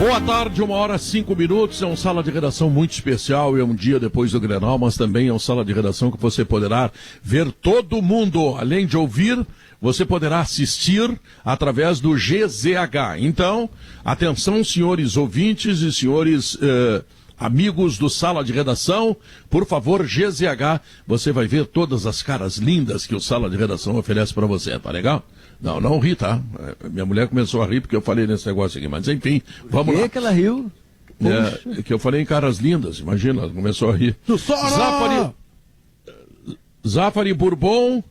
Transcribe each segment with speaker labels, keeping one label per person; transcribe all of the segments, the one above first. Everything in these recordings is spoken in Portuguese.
Speaker 1: Boa tarde, 1h05, é um sala de redação muito especial, é um dia depois do Grenal, mas também é um sala de redação que você poderá ver todo mundo, além de ouvir, você poderá assistir através do GZH. Então, atenção, senhores ouvintes e senhores amigos do sala de redação, por favor, GZH, você vai ver todas as caras lindas que o sala de redação oferece para você, tá legal? Não ri, tá? Minha mulher começou a rir porque eu falei nesse negócio aqui, mas enfim, vamos lá.
Speaker 2: Por que ela riu?
Speaker 1: Que eu falei em caras lindas, imagina, ela começou a rir. Zafari Bourbon,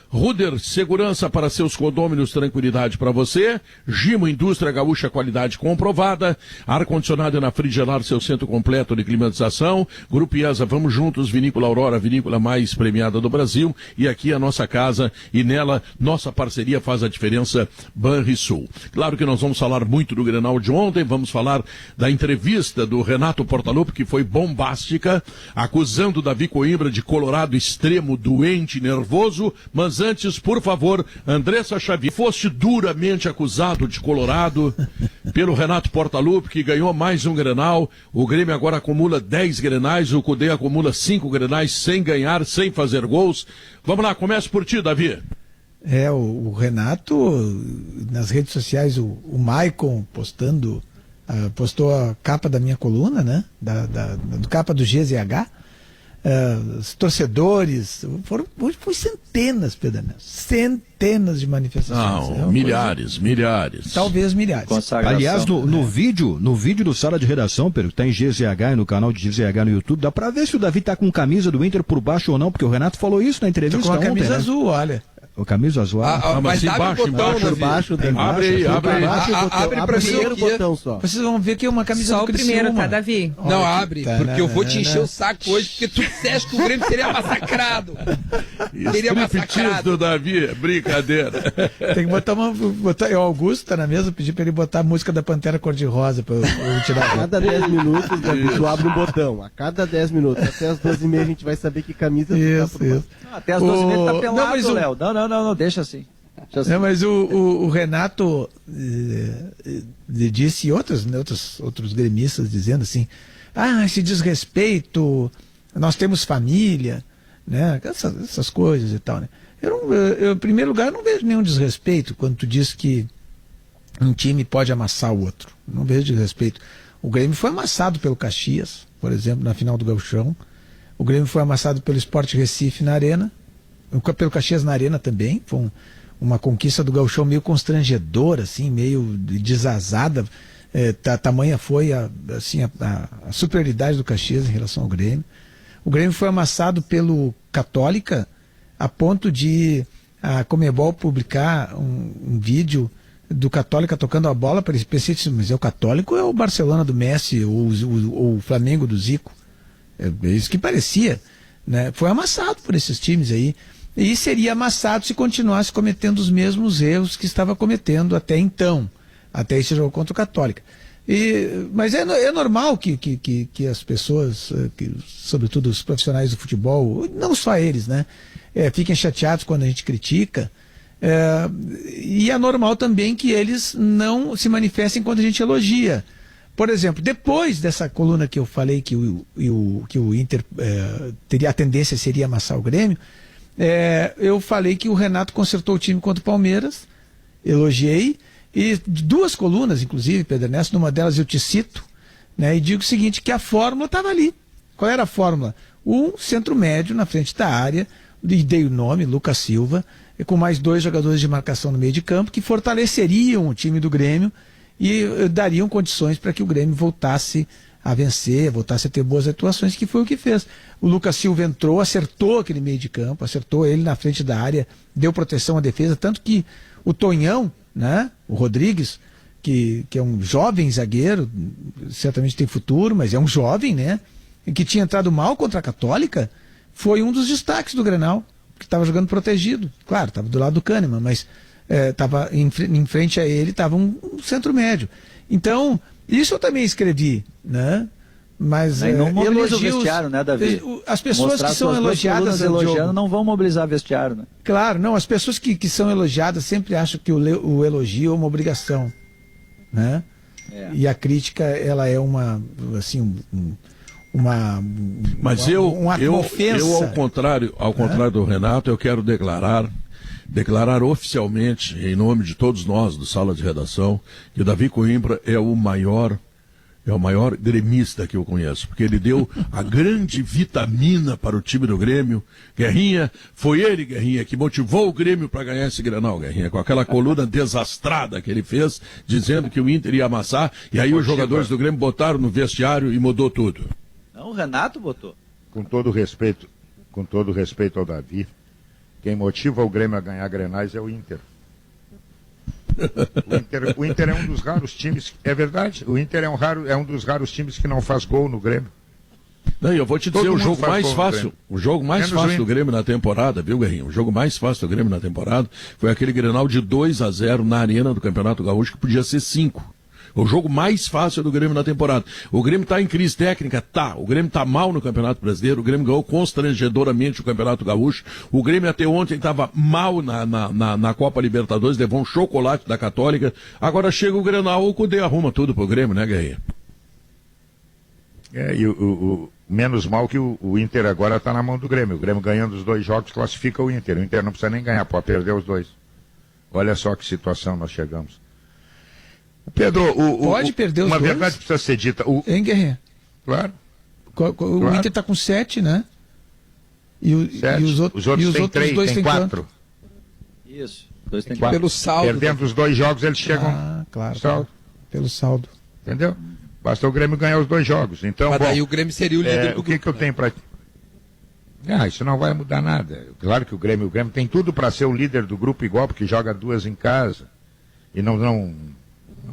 Speaker 1: Ruder, segurança para seus condôminos, tranquilidade para você. Gimo, indústria gaúcha, qualidade comprovada. Ar-condicionado na Frigelar, seu centro completo de climatização. Grupo IESA, vamos juntos. Vinícola Aurora, a vinícola mais premiada do Brasil. E aqui a nossa casa e nela nossa parceria faz a diferença, Banrisul. Claro que nós vamos falar muito do Grenal de ontem. Vamos falar da entrevista do Renato Portaluppi, que foi bombástica, acusando Davi Coimbra de colorado extremo, doente, nervoso, mas antes, por favor, Andressa Xavier, foste duramente acusado de colorado pelo Renato Portaluppi, que ganhou mais um Grenal. O Grêmio agora acumula 10 Grenais, o Cudê acumula 5 Grenais sem ganhar, sem fazer gols. Vamos lá, começa por ti, Davi.
Speaker 3: O Renato, nas redes sociais, o Maicon postou a capa da minha coluna, né? Do capa do GZH. Os torcedores, foi centenas, Pedro Ernesto, centenas de manifestações.
Speaker 1: Não, milhares.
Speaker 3: Talvez milhares.
Speaker 2: Aliás, no vídeo do Sala de Redação, Pedro, que tá em GZH e no canal de GZH no YouTube, dá pra ver se o Davi tá com camisa do Inter por baixo ou não, porque o Renato falou isso na entrevista
Speaker 3: ontem. Tô com a camisa
Speaker 2: né?
Speaker 3: azul, olha.
Speaker 2: O camisa azul.
Speaker 1: Mas embaixo,
Speaker 4: por baixo,
Speaker 1: abre
Speaker 4: pra primeiro botão só.
Speaker 3: Vocês vão ver que é uma camisa
Speaker 5: só
Speaker 3: do
Speaker 5: o primeiro,
Speaker 3: Criciúma.
Speaker 5: tá, Davi?
Speaker 4: Não, abre, porque eu vou te encher o saco hoje, porque tu disseste que o Grêmio seria massacrado.
Speaker 1: Striptease do Davi, brincadeira.
Speaker 3: Tem que botar o Augusto tá na mesa, pedir pra ele botar a música da Pantera Cor-de-Rosa pra eu tirar.
Speaker 4: A cada 10 minutos, Davi, tu abre um botão. A cada 10 minutos, até as 12h30 a gente vai saber que camisa tu tá por baixo.
Speaker 2: Até as 12h30 tá pelado,
Speaker 3: Léo.
Speaker 2: Não, deixa assim.
Speaker 3: Não, mas o Renato disse, e outros gremistas dizendo assim, esse desrespeito, nós temos família, né? Essas coisas e tal, né? Eu, em primeiro lugar, não vejo nenhum desrespeito quando tu diz que um time pode amassar o outro. Não vejo desrespeito. O Grêmio foi amassado pelo Caxias, por exemplo, na final do Gauchão. O Grêmio foi amassado pelo Sport Recife na Arena, pelo Caxias na Arena também. Foi uma conquista do Gauchão meio constrangedora, assim, meio desazada. Tamanha foi a superioridade do Caxias em relação ao Grêmio. O Grêmio foi amassado pelo Católica a ponto de a Conmebol publicar um vídeo do Católica tocando a bola para especialistas, mas é o Católico ou é o Barcelona do Messi ou o Flamengo do Zico? É isso que parecia, né? Foi amassado por esses times aí. E seria amassado se continuasse cometendo os mesmos erros que estava cometendo até então, até esse jogo contra o Católica. Mas é normal que as pessoas, sobretudo os profissionais do futebol, não só eles, né, fiquem chateados quando a gente critica. E é normal também que eles não se manifestem quando a gente elogia. Por exemplo, depois dessa coluna que eu falei que o Inter teria a tendência seria amassar o Grêmio, eu falei que o Renato consertou o time contra o Palmeiras, elogiei, e duas colunas, inclusive, Pedro Ernesto, numa delas eu te cito, né, e digo o seguinte, que a fórmula estava ali. Qual era a fórmula? Um centro médio na frente da área, e dei o nome, Lucas Silva, com mais 2 jogadores de marcação no meio de campo, que fortaleceriam o time do Grêmio e dariam condições para que o Grêmio voltasse a vencer, voltasse a ter boas atuações, que foi o que fez. O Lucas Silva entrou, acertou aquele meio de campo, acertou ele na frente da área, deu proteção à defesa, tanto que o Tonhão, né, o Rodrigues, que é um jovem zagueiro, certamente tem futuro, mas é um jovem, né, que tinha entrado mal contra a Católica, foi um dos destaques do Grenal, que estava jogando protegido. Claro, estava do lado do Kahneman, mas estava em frente a ele, estava um centro médio. Então, isso eu também escrevi, né? Mas
Speaker 2: não mobiliza o vestiário, né, Davi?
Speaker 3: As pessoas que são elogiadas
Speaker 2: elogiando não vão mobilizar vestiário, né?
Speaker 3: Claro, não, as pessoas que são elogiadas sempre acham que o elogio é uma obrigação, né? E a crítica, ela é uma, assim,
Speaker 1: Mas
Speaker 3: uma
Speaker 1: eu
Speaker 3: ofensa.
Speaker 1: ao contrário do Renato, eu quero declarar oficialmente, em nome de todos nós do Sala de Redação, que o Davi Coimbra é o maior gremista que eu conheço, porque ele deu a grande vitamina para o time do Grêmio. Guerrinha, foi ele, Guerrinha, que motivou o Grêmio para ganhar esse Grenal, Guerrinha, com aquela coluna desastrada que ele fez, dizendo que o Inter ia amassar, e aí os jogadores do Grêmio botaram no vestiário e mudou tudo.
Speaker 5: Não, o Renato botou.
Speaker 6: Com todo respeito ao Davi, quem motiva o Grêmio a ganhar Grenais é o Inter. O Inter é um dos raros times, é verdade, o Inter é um dos raros times que não faz gol no Grêmio.
Speaker 1: Não, eu vou te dizer o jogo mais fácil do Grêmio na temporada, viu, Guerrinho? O jogo mais fácil do Grêmio na temporada foi aquele Grenal de 2-0 na arena do Campeonato Gaúcho, que podia ser 5. O jogo mais fácil do Grêmio na temporada. O Grêmio está em crise técnica? Tá. O Grêmio está mal no Campeonato Brasileiro. O Grêmio ganhou constrangedoramente o Campeonato Gaúcho. O Grêmio até ontem estava mal na Copa Libertadores, levou um chocolate da Católica. Agora chega o Grenal, o Cudê arruma tudo pro Grêmio, né, Guerreiro?
Speaker 6: E menos mal que o Inter agora está na mão do Grêmio. O Grêmio ganhando os 2 jogos classifica o Inter. O Inter não precisa nem ganhar, pode perder os 2. Olha só que situação nós chegamos. Pedro,
Speaker 3: pode perder os
Speaker 6: uma
Speaker 3: 2?
Speaker 6: verdade precisa ser dita.
Speaker 3: Hein, Guerreiro?
Speaker 6: Claro.
Speaker 3: O Inter está com 7, né? E os outros
Speaker 6: têm 3,
Speaker 3: dois
Speaker 6: têm 4.
Speaker 5: Isso. 2 tem
Speaker 6: 4.
Speaker 5: Pelo saldo.
Speaker 6: Perdendo os 2 jogos, eles chegam.
Speaker 3: Claro. Pelo saldo.
Speaker 6: Entendeu? Basta o Grêmio ganhar os 2 jogos. Então,
Speaker 7: mas daí o Grêmio seria o líder do grupo.
Speaker 6: O que eu tenho para... isso não vai mudar nada. Claro que o Grêmio tem tudo para ser o líder do grupo igual, porque joga 2 em casa. E não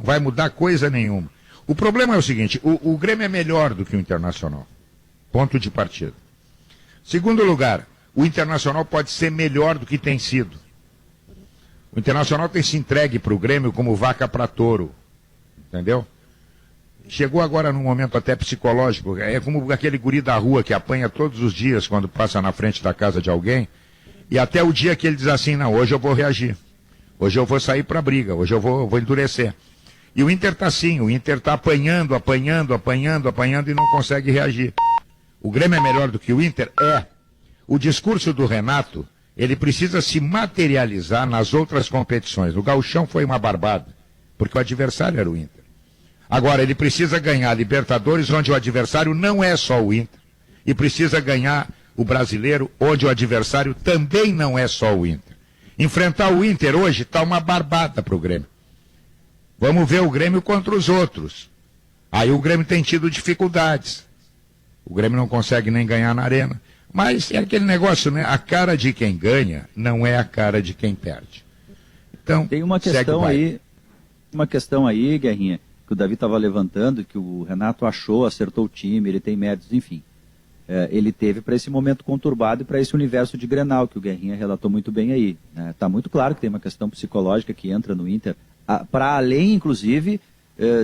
Speaker 6: vai mudar coisa nenhuma. O problema é o seguinte, o Grêmio é melhor do que o Internacional. Ponto de partida. Segundo lugar, o Internacional pode ser melhor do que tem sido. O Internacional tem se entregue para o Grêmio como vaca para touro. Entendeu? Chegou agora num momento até psicológico. É como aquele guri da rua que apanha todos os dias quando passa na frente da casa de alguém. E até o dia que ele diz assim, não, hoje eu vou reagir. Hoje eu vou sair para a briga, hoje eu vou endurecer. E o Inter está assim, o Inter está apanhando e não consegue reagir. O Grêmio é melhor do que o Inter? É. O discurso do Renato, ele precisa se materializar nas outras competições. O Gauchão foi uma barbada, porque o adversário era o Inter. Agora, ele precisa ganhar a Libertadores, onde o adversário não é só o Inter. E precisa ganhar o Brasileiro, onde o adversário também não é só o Inter. Enfrentar o Inter hoje está uma barbada para o Grêmio. Vamos ver o Grêmio contra os outros. Aí o Grêmio tem tido dificuldades. O Grêmio não consegue nem ganhar na arena. Mas é aquele negócio, né? A cara de quem ganha não é a cara de quem perde. Então,
Speaker 5: tem uma questão aí, Guerrinha, que o Davi estava levantando, que o Renato achou, acertou o time, ele tem méritos, enfim. Ele teve para esse momento conturbado e para esse universo de Grenal, que o Guerrinha relatou muito bem aí. Está muito claro que tem uma questão psicológica que entra no Inter, para além, inclusive,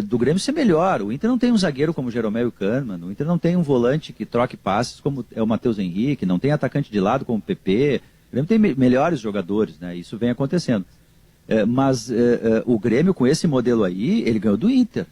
Speaker 5: do Grêmio ser melhor. O Inter não tem um zagueiro como o Jeromel Kahneman, o Inter não tem um volante que troque passes como é o Matheus Henrique, não tem atacante de lado como o PP. O Grêmio tem melhores jogadores, né? Isso vem acontecendo. Mas o Grêmio, com esse modelo aí, ele ganhou do Inter.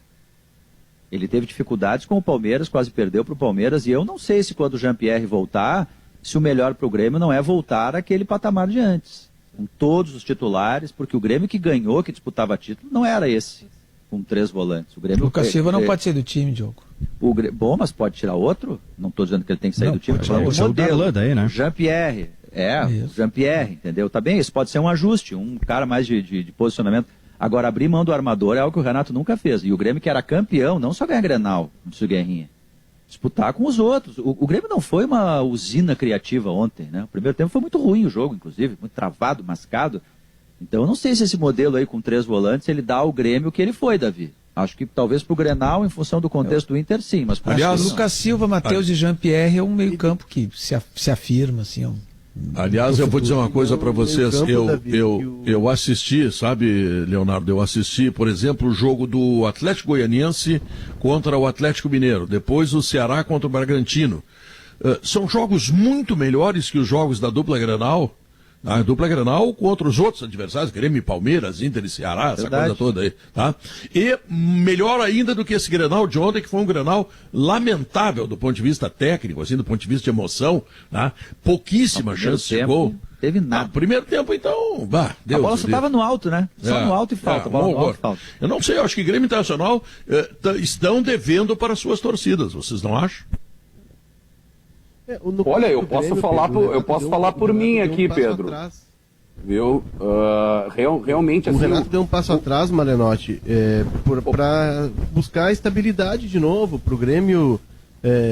Speaker 5: Ele teve dificuldades com o Palmeiras, quase perdeu para o Palmeiras, e eu não sei se quando o Jean-Pierre voltar, se o melhor para o Grêmio não é voltar àquele patamar de antes, com todos os titulares, porque o Grêmio que ganhou, que disputava título, não era esse, com 3 volantes. O Grêmio,
Speaker 3: Lucas Silva não pode sair do time, Diogo.
Speaker 5: Bom, mas pode tirar outro? Não estou dizendo que ele tem que sair do time,
Speaker 2: pode ser o modelo aí, né?
Speaker 5: Jean-Pierre, Jean-Pierre, entendeu? Tá bem, isso pode ser um ajuste, um cara mais de posicionamento. Agora, abrir mão do armador é algo que o Renato nunca fez. E o Grêmio, que era campeão, não só ganhar Grenal, disse o Guerrinha, disputar com os outros. O Grêmio não foi uma usina criativa ontem, né? O primeiro tempo foi muito ruim o jogo, inclusive, muito travado, mascado. Então, eu não sei se esse modelo aí com 3 volantes, ele dá ao Grêmio o que ele foi, Davi. Acho que talvez pro Grenal, em função do contexto do Inter, sim. Mas
Speaker 3: aliás, Lucas Silva, Matheus e Jean-Pierre é um meio campo que se afirma, assim,
Speaker 1: aliás, eu vou dizer uma coisa para vocês. Eu assisti, sabe, Leonardo? Eu assisti, por exemplo, o jogo do Atlético Goianiense contra o Atlético Mineiro. Depois o Ceará contra o Bragantino. São jogos muito melhores que os jogos da dupla Grenal. A dupla Grenal contra os outros adversários, Grêmio, Palmeiras, Inter e Ceará, essa
Speaker 5: Verdade.
Speaker 1: coisa toda aí, tá? E melhor ainda do que esse Grenal de ontem, que foi um Grenal lamentável do ponto de vista técnico, assim, do ponto de vista de emoção, tá? Pouquíssima chance de gol.
Speaker 5: Teve nada.
Speaker 1: Primeiro tempo, então, Deus.
Speaker 5: A bola só estava no alto, né? Só no alto e falta. Bola no alto e falta.
Speaker 1: Eu não sei, eu acho que Grêmio Internacional estão devendo para suas torcidas, vocês não acham?
Speaker 7: Olha, eu posso falar por mim aqui, Pedro. Viu? Realmente,
Speaker 4: O
Speaker 7: assim,
Speaker 4: Renato deu um passo atrás, Malenotti, para buscar estabilidade de novo, para o Grêmio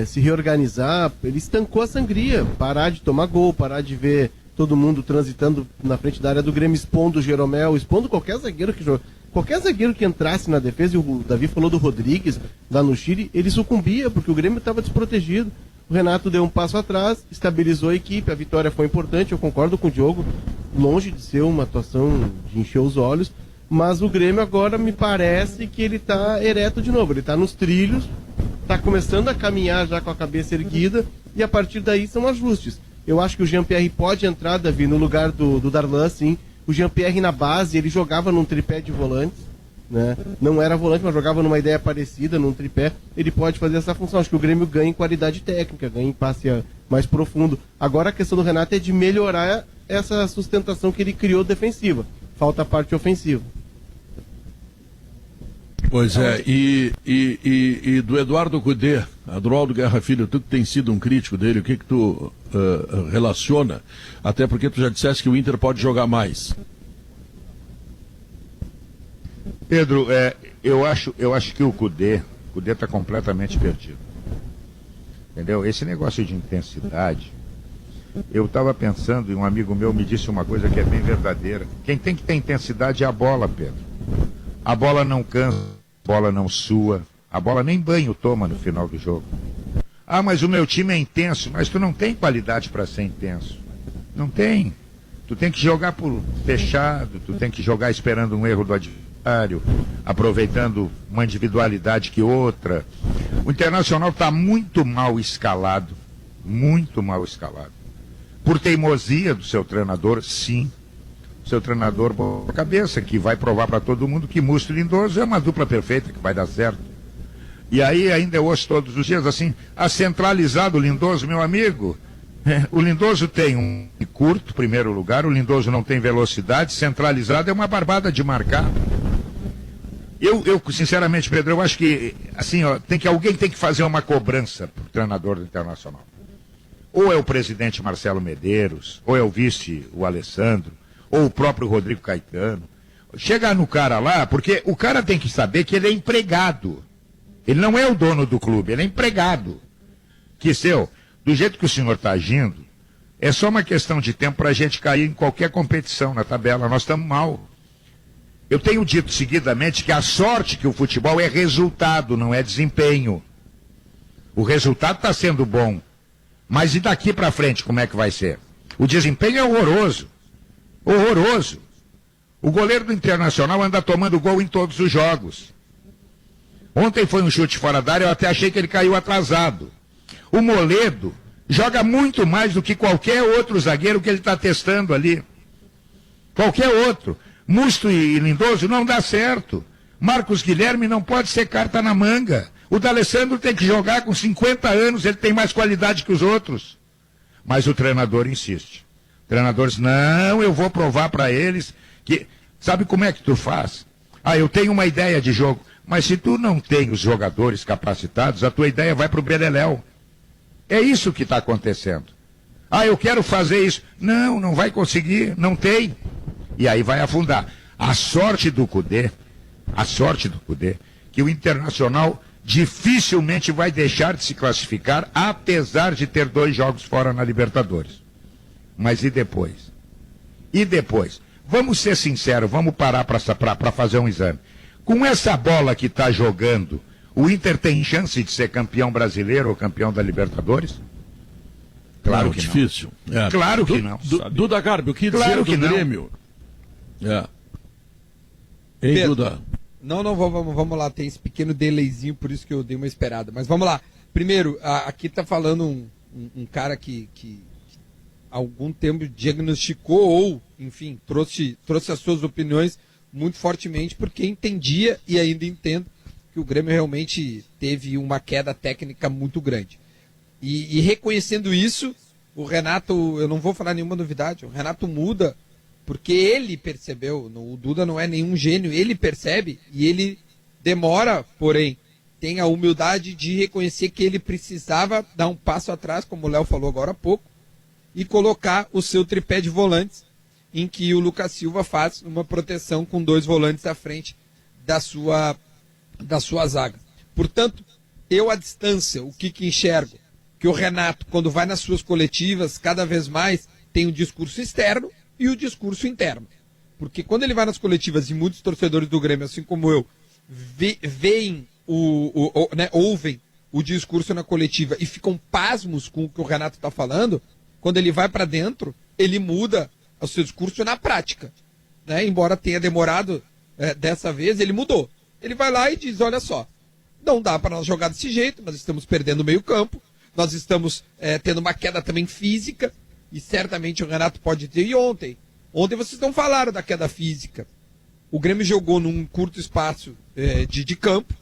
Speaker 4: se reorganizar. Ele estancou a sangria, parar de tomar gol, parar de ver todo mundo transitando na frente da área do Grêmio, expondo o Jeromel, expondo qualquer zagueiro que joga. Qualquer zagueiro que entrasse na defesa, e o Davi falou do Rodrigues lá no Chile, ele sucumbia, porque o Grêmio estava desprotegido. O Renato deu um passo atrás, estabilizou a equipe, a vitória foi importante, eu concordo com o Diogo, longe de ser uma atuação de encher os olhos, mas o Grêmio agora me parece que ele está ereto de novo, ele está nos trilhos, está começando a caminhar já com a cabeça erguida, e a partir daí são ajustes. Eu acho que o Jean-Pierre pode entrar, Davi, no lugar do Darlan, sim. O Jean-Pierre na base, ele jogava num tripé de volantes, né? Não era volante, mas jogava numa ideia parecida, num tripé. Ele pode fazer essa função. Acho que o Grêmio ganha em qualidade técnica, ganha em passe mais profundo. Agora a questão do Renato é de melhorar essa sustentação que ele criou defensiva. Falta a parte ofensiva.
Speaker 1: Pois é, e do Eduardo Cudê, Adroaldo Guerra Filho, tu que tem sido um crítico dele, o que tu relaciona? Até porque tu já disseste que o Inter pode jogar mais.
Speaker 6: Pedro, eu acho que o Cudê está completamente perdido. Entendeu? Esse negócio de intensidade, eu estava pensando, e um amigo meu me disse uma coisa que é bem verdadeira. Quem tem que ter intensidade é a bola, Pedro. A bola não cansa, a bola não sua, a bola nem banho toma no final do jogo. Ah, mas o meu time é intenso, mas tu não tem qualidade para ser intenso. Não tem. Tu tem que jogar por fechado, tu tem que jogar esperando um erro do adversário, aproveitando uma individualidade que outra. O Internacional está muito mal escalado, muito mal escalado. Por teimosia do seu treinador, sim. Seu treinador botou a cabeça, que vai provar para todo mundo que Musto e Lindoso é uma dupla perfeita, que vai dar certo. E aí ainda eu ouço todos os dias assim, centralizado o Lindoso, meu amigo. O Lindoso tem um curto, primeiro lugar, o Lindoso não tem velocidade, centralizado é uma barbada de marcar. Eu sinceramente, Pedro, eu acho que assim, alguém tem que fazer uma cobrança para o treinador do Internacional. Ou é o presidente Marcelo Medeiros, ou é o vice, o Alessandro, ou o próprio Rodrigo Caetano. Chegar no cara lá, porque o cara tem que saber que ele é empregado. Ele não é o dono do clube, ele é empregado. Do jeito que o senhor está agindo, é só uma questão de tempo para a gente cair em qualquer competição na tabela. Nós estamos mal. Eu tenho dito seguidamente que a sorte que o futebol é resultado, não é desempenho. O resultado está sendo bom. Mas e daqui para frente, como é que vai ser? O desempenho é horroroso. Horroroso. O goleiro do Internacional anda tomando gol em todos os jogos. Ontem foi um chute fora da área, eu até achei que ele caiu atrasado. O Moledo joga muito mais do que qualquer outro zagueiro que ele está testando ali. Qualquer outro. Musto e Lindoso não dá certo. Marcos Guilherme não pode ser carta na manga. O D'Alessandro tem que jogar com 50 anos, ele tem mais qualidade que os outros. Mas o treinador insiste. O treinador diz, não, eu vou provar para eles que... Sabe como é que tu faz? Eu tenho uma ideia de jogo. Mas se tu não tem os jogadores capacitados, a tua ideia vai para o beleléu. É isso que está acontecendo. Eu quero fazer isso. Não, não vai conseguir, não tem. E aí vai afundar. A sorte do Cudê, que o Internacional dificilmente vai deixar de se classificar, apesar de ter 2 jogos fora na Libertadores. Mas e depois? E depois? Vamos ser sinceros, vamos parar para fazer um exame. Com essa bola que está jogando, o Inter tem chance de ser campeão brasileiro ou campeão da Libertadores? Claro que
Speaker 1: difícil.
Speaker 6: não. Claro que não.
Speaker 1: Duda Garbi, o que dizer do Grêmio? Ei, Duda.
Speaker 8: Não, vamos lá, tem esse pequeno delayzinho, por isso que eu dei uma esperada. Mas vamos lá. Primeiro, aqui tá falando um cara que algum tempo diagnosticou ou, enfim, trouxe as suas opiniões muito fortemente, porque entendia e ainda entendo que o Grêmio realmente teve uma queda técnica muito grande. E reconhecendo isso, o Renato, eu não vou falar nenhuma novidade, o Renato muda porque ele percebeu, o Duda não é nenhum gênio, ele percebe e ele demora, porém, tem a humildade de reconhecer que ele precisava dar um passo atrás, como o Léo falou agora há pouco, e colocar o seu tripé de volantes, em que o Lucas Silva faz uma proteção com 2 volantes à frente da sua zaga. Portanto, eu à distância, o que enxergo? Que o Renato, quando vai nas suas coletivas, cada vez mais tem o discurso externo e o discurso interno. Porque quando ele vai nas coletivas, e muitos torcedores do Grêmio, assim como eu, veem ouvem o discurso na coletiva e ficam pasmos com o que o Renato está falando, quando ele vai para dentro, ele muda o seu discurso na prática. Né? Embora tenha demorado dessa vez, ele mudou. Ele vai lá e diz, olha só, não dá para nós jogar desse jeito, nós estamos perdendo o meio campo, nós estamos tendo uma queda também física, e certamente o Renato pode ter. E ontem vocês não falaram da queda física. O Grêmio jogou num curto espaço de campo,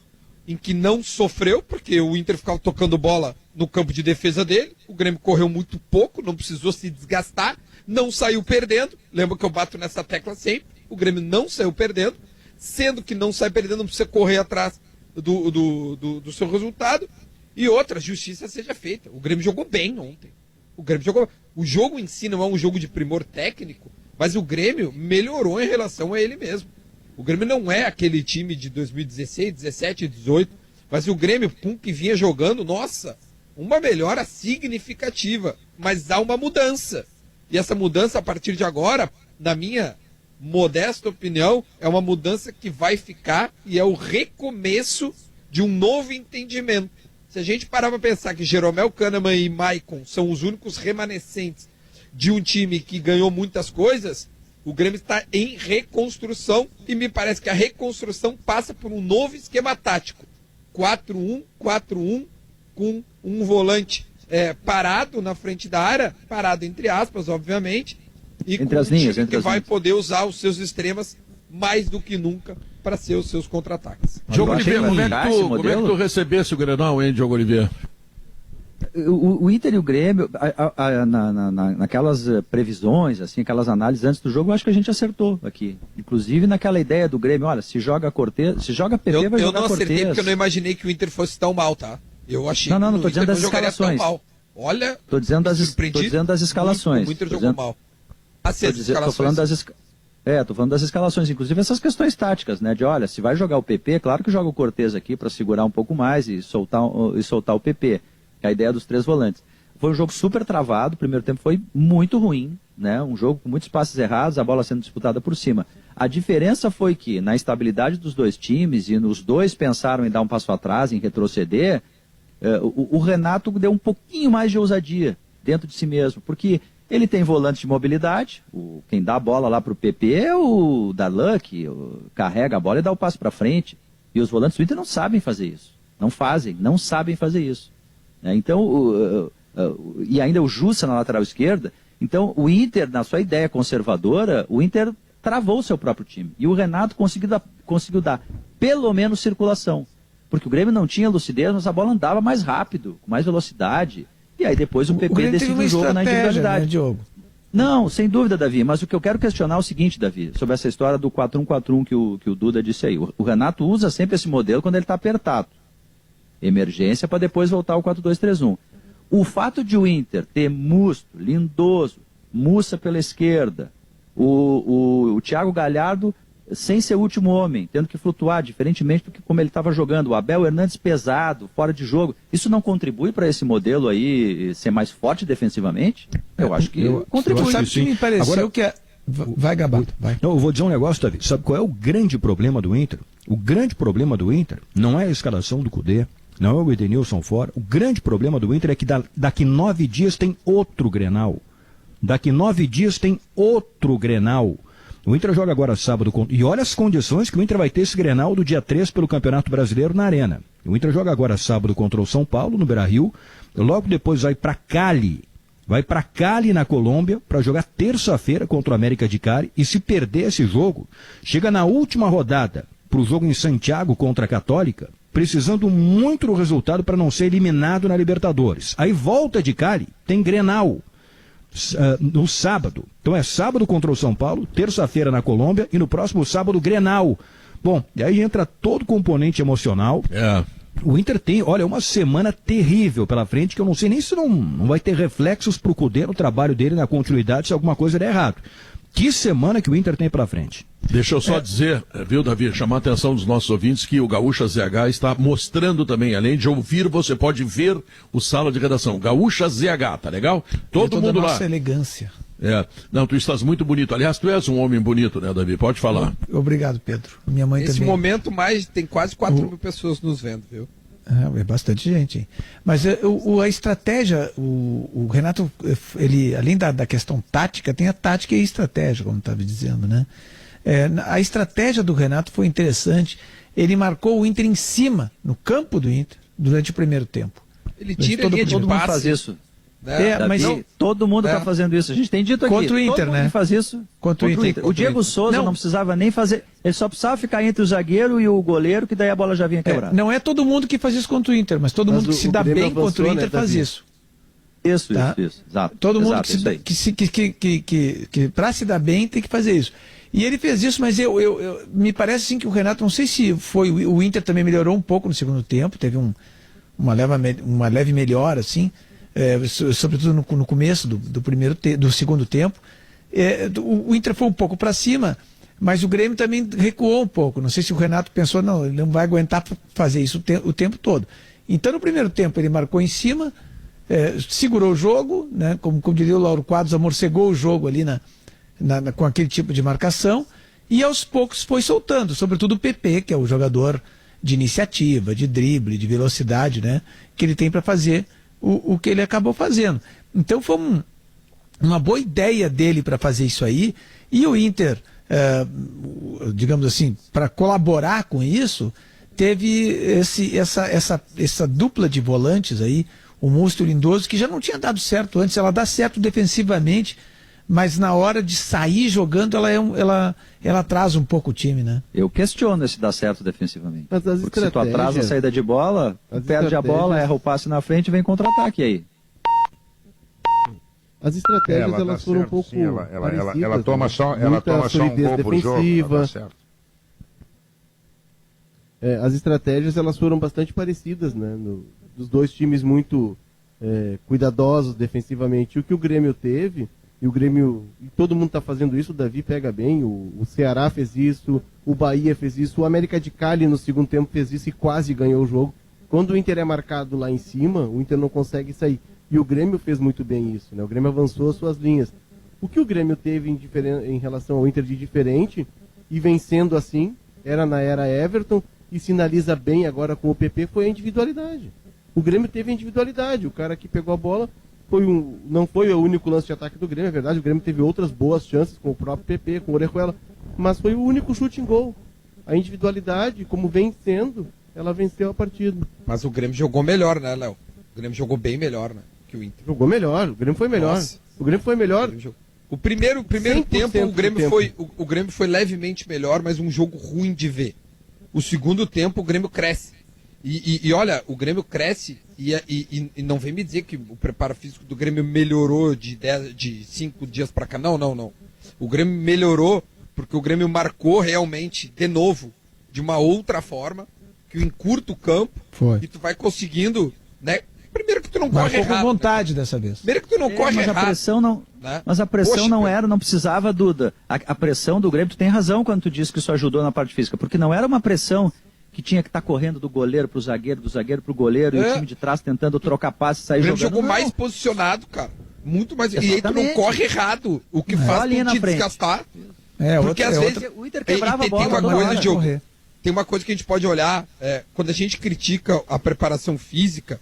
Speaker 8: em que não sofreu, porque o Inter ficava tocando bola no campo de defesa dele, o Grêmio correu muito pouco, não precisou se desgastar, não saiu perdendo, lembra que eu bato nessa tecla sempre, o Grêmio não saiu perdendo, sendo que não sai perdendo, não precisa correr atrás do seu resultado. E outra, justiça seja feita. O Grêmio jogou bem ontem. O jogo em si não é um jogo de primor técnico, mas o Grêmio melhorou em relação a ele mesmo. O Grêmio não é aquele time de 2016, 17 e 18, mas o Grêmio, que vinha jogando, nossa, uma melhora significativa, mas há uma mudança. E essa mudança, a partir de agora, na minha modesta opinião, é uma mudança que vai ficar e é o recomeço de um novo entendimento. Se a gente parar para pensar que Jeromel Kahneman e Maicon são os únicos remanescentes de um time que ganhou muitas coisas, o Grêmio está em reconstrução e me parece que a reconstrução passa por um novo esquema tático. 4-1-4-1 com um volante parado na frente da área, parado entre aspas, obviamente, e
Speaker 5: entre
Speaker 8: com
Speaker 5: as linhas,
Speaker 8: que vai poder usar os seus extremas mais do que nunca para ser os seus contra-ataques.
Speaker 1: Diogo Oliveira, como é que tu recebesse o Grenal, hein, Diogo Oliveira?
Speaker 5: O Inter e o Grêmio, naquelas previsões, assim, aquelas análises antes do jogo, eu acho que a gente acertou aqui. Inclusive naquela ideia do Grêmio, olha, se joga Cortez, se joga PP, vai jogar Cortez.
Speaker 8: Eu não acertei porque eu não imaginei que o Inter fosse tão mal, tá? Eu achei
Speaker 5: não,
Speaker 8: que
Speaker 5: tô dizendo das escalações.
Speaker 8: Olha,
Speaker 5: tô dizendo das escalações.
Speaker 8: O Inter jogou mal.
Speaker 5: Tô falando das escalações, inclusive essas questões táticas, né? De olha, se vai jogar o PP, claro que joga o Cortez aqui para segurar um pouco mais e soltar o PP. É a ideia dos 3 volantes. Foi um jogo super travado, o primeiro tempo foi muito ruim, né? Um jogo com muitos passes errados, a bola sendo disputada por cima. A diferença foi que, na estabilidade dos dois times, e os dois pensaram em dar um passo atrás, em retroceder, o Renato deu um pouquinho mais de ousadia dentro de si mesmo, porque ele tem volante de mobilidade, quem dá a bola lá para o PP é o Darlan, que carrega a bola e dá o passo para frente. E os volantes do Inter não sabem fazer isso. Não sabem fazer isso. Então, e ainda o Jussa na lateral esquerda. Então, o Inter, na sua ideia conservadora, o Inter travou o seu próprio time. E o Renato conseguiu dar pelo menos circulação. Porque o Grêmio não tinha lucidez, mas a bola andava mais rápido, com mais velocidade. E aí depois o PP decidiu o jogo na individualidade.
Speaker 3: Né, Diogo?
Speaker 5: Não, sem dúvida, Davi. Mas o que eu quero questionar é o seguinte, Davi, sobre essa história do 4-1-4-1 que o Duda disse aí. O Renato usa sempre esse modelo quando ele está apertado. Emergência para depois voltar ao 4-2-3-1. O fato de o Inter ter Musto, Lindoso, Mussa pela esquerda, o Thiago Galhardo sem ser o último homem, tendo que flutuar, diferentemente do que como ele estava jogando, o Abel Hernandes pesado, fora de jogo, isso não contribui para esse modelo aí ser mais forte defensivamente? Eu acho que contribui.
Speaker 3: Sabe que me pareceu agora, que vai, Gabato, vai.
Speaker 2: Não, eu vou dizer um negócio, Davi. Sabe qual é o grande problema do Inter? O grande problema do Inter não é a escalação do Cudê, não é o Edenilson fora. O grande problema do Inter é que daqui 9 dias tem outro Grenal. Daqui 9 dias tem outro Grenal. O Inter joga agora sábado, e olha as condições que o Inter vai ter esse Grenal do dia 3 pelo Campeonato Brasileiro na Arena. O Inter joga agora sábado contra o São Paulo, no Beira-Rio, logo depois vai para Cali, vai para Cali, na Colômbia, para jogar terça-feira contra o América de Cali, e se perder esse jogo, chega na última rodada para o jogo em Santiago contra a Católica, precisando muito do resultado para não ser eliminado na Libertadores. Aí volta de Cali, tem Grenal no sábado. Então é sábado contra o São Paulo, terça-feira na Colômbia e no próximo sábado Grenal. Bom, e aí entra todo o componente emocional. O Inter tem, olha, uma semana terrível pela frente, que eu não sei nem se não vai ter reflexos pro Cudê no trabalho dele, na continuidade, se alguma coisa der errado. Que semana que o Inter tem pela frente.
Speaker 1: Deixa eu só dizer, viu, Davi, chamar a atenção dos nossos ouvintes que o Gaúcha ZH está mostrando também, além de ouvir, você pode ver o Sala de Redação. Gaúcha ZH, tá legal? Todo mundo lá.
Speaker 3: Nossa elegância.
Speaker 1: Não, tu estás muito bonito. Aliás, tu és um homem bonito, né, Davi? Pode falar.
Speaker 3: Obrigado, Pedro. Minha mãe
Speaker 8: Nesse
Speaker 3: também.
Speaker 8: momento, tem quase 4.000 pessoas nos vendo, viu?
Speaker 3: É bastante gente, hein? Mas a estratégia, o Renato, ele, além da questão tática, tem a tática e a estratégia, como estava dizendo, né? A estratégia do Renato foi interessante. Ele marcou o Inter em cima, no campo do Inter, durante o primeiro tempo.
Speaker 8: Ele tira a linha de
Speaker 5: Todo mundo
Speaker 8: passe.
Speaker 5: faz isso.
Speaker 8: Né?
Speaker 3: Mas
Speaker 5: Davi, todo mundo está fazendo isso. A gente tem dito aqui.
Speaker 3: Contra o Inter,
Speaker 5: todo mundo
Speaker 3: né?
Speaker 5: que faz isso.
Speaker 3: Contra o Inter.
Speaker 5: O Diego Souza
Speaker 3: Não.
Speaker 5: não precisava nem fazer. Ele só precisava ficar entre o zagueiro e o goleiro, que daí a bola já vinha quebrada.
Speaker 3: Não é todo mundo que faz isso contra o Inter, mas todo mundo que se dá bem contra o Inter faz isso.
Speaker 5: Isso,
Speaker 3: Tá?
Speaker 5: isso. Exato.
Speaker 3: Todo mundo
Speaker 5: Exato,
Speaker 3: que para se dar bem tem que fazer isso. E ele fez isso, mas me parece assim que o Renato, não sei se foi, o Inter também melhorou um pouco no segundo tempo, teve uma leve melhora, assim, sobretudo no começo do segundo tempo. O Inter foi um pouco para cima, mas o Grêmio também recuou um pouco. Não sei se o Renato pensou, não, ele não vai aguentar fazer isso o tempo todo. Então, no primeiro tempo, ele marcou em cima, segurou o jogo, né, como diria o Lauro Quadros, amorcegou o jogo ali com aquele tipo de marcação, e aos poucos foi soltando, sobretudo o PP, que é o jogador de iniciativa, de drible, de velocidade, né, que ele tem para fazer o que ele acabou fazendo. Então foi uma boa ideia dele para fazer isso aí, e o Inter, digamos assim, para colaborar com isso, teve essa dupla de volantes aí, o Musto e o Lindoso, que já não tinha dado certo antes. Ela dá certo defensivamente, mas na hora de sair jogando, ela traz um pouco o time, né?
Speaker 5: Eu questiono se dá certo defensivamente.
Speaker 4: Mas as
Speaker 5: Porque se tu atrasa a saída de bola, perde a bola, erra o passe na frente e vem contra-ataque aí.
Speaker 4: As estratégias elas foram um pouco
Speaker 6: sim, ela
Speaker 4: parecidas,
Speaker 6: toma
Speaker 4: né?
Speaker 6: só
Speaker 4: Muita
Speaker 6: um
Speaker 4: solidez
Speaker 6: gol por jogo,
Speaker 4: defensiva.
Speaker 6: ela dá certo.
Speaker 4: As estratégias elas foram bastante parecidas, né? Dos dois times muito cuidadosos defensivamente. O que o Grêmio teve, e todo mundo está fazendo isso, o Davi pega bem, o Ceará fez isso, o Bahia fez isso, o América de Cali no segundo tempo fez isso e quase ganhou o jogo. Quando o Inter é marcado lá em cima, o Inter não consegue sair. E o Grêmio fez muito bem isso, né? O Grêmio avançou as suas linhas. O que o Grêmio teve em relação ao Inter de diferente, e vencendo assim, era na era Everton, e sinaliza bem agora com o PP, foi a individualidade. O Grêmio teve a individualidade. O cara que pegou a bola não foi o único lance de ataque do Grêmio, é verdade. O Grêmio teve outras boas chances com o próprio PP, com o Orejuela, mas foi o único chute em gol. A individualidade, como vem sendo, ela venceu a partida.
Speaker 8: Mas o Grêmio jogou melhor, né, Léo? O Grêmio jogou bem melhor, né, que o Inter.
Speaker 4: Jogou melhor, o Grêmio foi melhor.
Speaker 8: Nossa.
Speaker 4: O Grêmio foi melhor.
Speaker 8: O primeiro tempo,
Speaker 4: do
Speaker 8: o Grêmio foi levemente melhor, mas um jogo ruim de ver. O segundo tempo, o Grêmio cresce. E olha, o Grêmio cresce e não vem me dizer que o preparo físico do Grêmio melhorou de 5 dias para cá. Não. O Grêmio melhorou porque o Grêmio marcou realmente, de novo, de uma outra forma, que encurta o campo.
Speaker 3: Foi.
Speaker 8: E tu vai conseguindo, né? Primeiro que tu não corre
Speaker 3: Marcou
Speaker 8: errado.
Speaker 3: com vontade dessa vez.
Speaker 8: Primeiro que tu não corre
Speaker 5: mas
Speaker 8: errado.
Speaker 5: a pressão não,
Speaker 8: né?
Speaker 5: mas a pressão
Speaker 8: Poxa,
Speaker 5: não
Speaker 8: cara.
Speaker 5: era, não precisava, Duda. A pressão do Grêmio, tu tem razão quando tu disse que isso ajudou na parte física, porque não era uma pressão que tinha que estar correndo do goleiro pro zagueiro, do zagueiro pro goleiro, e o time de trás tentando trocar passe e sair
Speaker 8: O Grêmio
Speaker 5: jogando.
Speaker 8: jogou
Speaker 5: Não.
Speaker 8: mais posicionado, cara. Muito mais. E aí tu não
Speaker 5: Exatamente.
Speaker 8: corre errado. O que faz
Speaker 5: ali
Speaker 8: tu
Speaker 5: na
Speaker 8: te
Speaker 5: frente.
Speaker 8: desgastar.
Speaker 3: É,
Speaker 8: Porque às vezes
Speaker 5: O Inter quebrava a
Speaker 8: tem
Speaker 5: bola
Speaker 8: uma
Speaker 5: toda
Speaker 8: coisa,
Speaker 5: hora.
Speaker 8: Diogo,
Speaker 3: correr.
Speaker 8: tem uma coisa que a gente pode olhar, quando a gente critica a preparação física,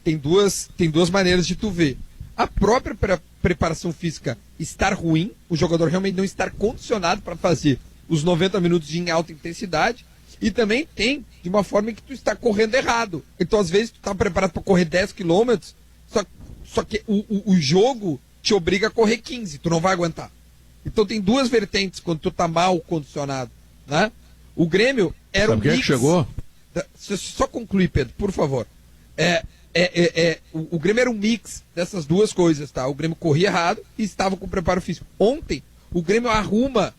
Speaker 8: tem duas maneiras de tu ver. A própria preparação física estar ruim, o jogador realmente não estar condicionado para fazer os 90 minutos em alta intensidade, e também tem de uma forma em que tu está correndo errado. Então, às vezes, tu está preparado para correr 10 km, só que Só que o jogo te obriga a correr 15, tu não vai aguentar. Então tem duas vertentes quando tu tá mal condicionado, né? O Grêmio era
Speaker 1: Sabe
Speaker 8: um
Speaker 1: quem é
Speaker 8: mix...
Speaker 1: que chegou?
Speaker 8: Só concluir, Pedro, por favor. O Grêmio era um mix dessas duas coisas, tá? O Grêmio corria errado e estava com preparo físico. Ontem, o Grêmio arruma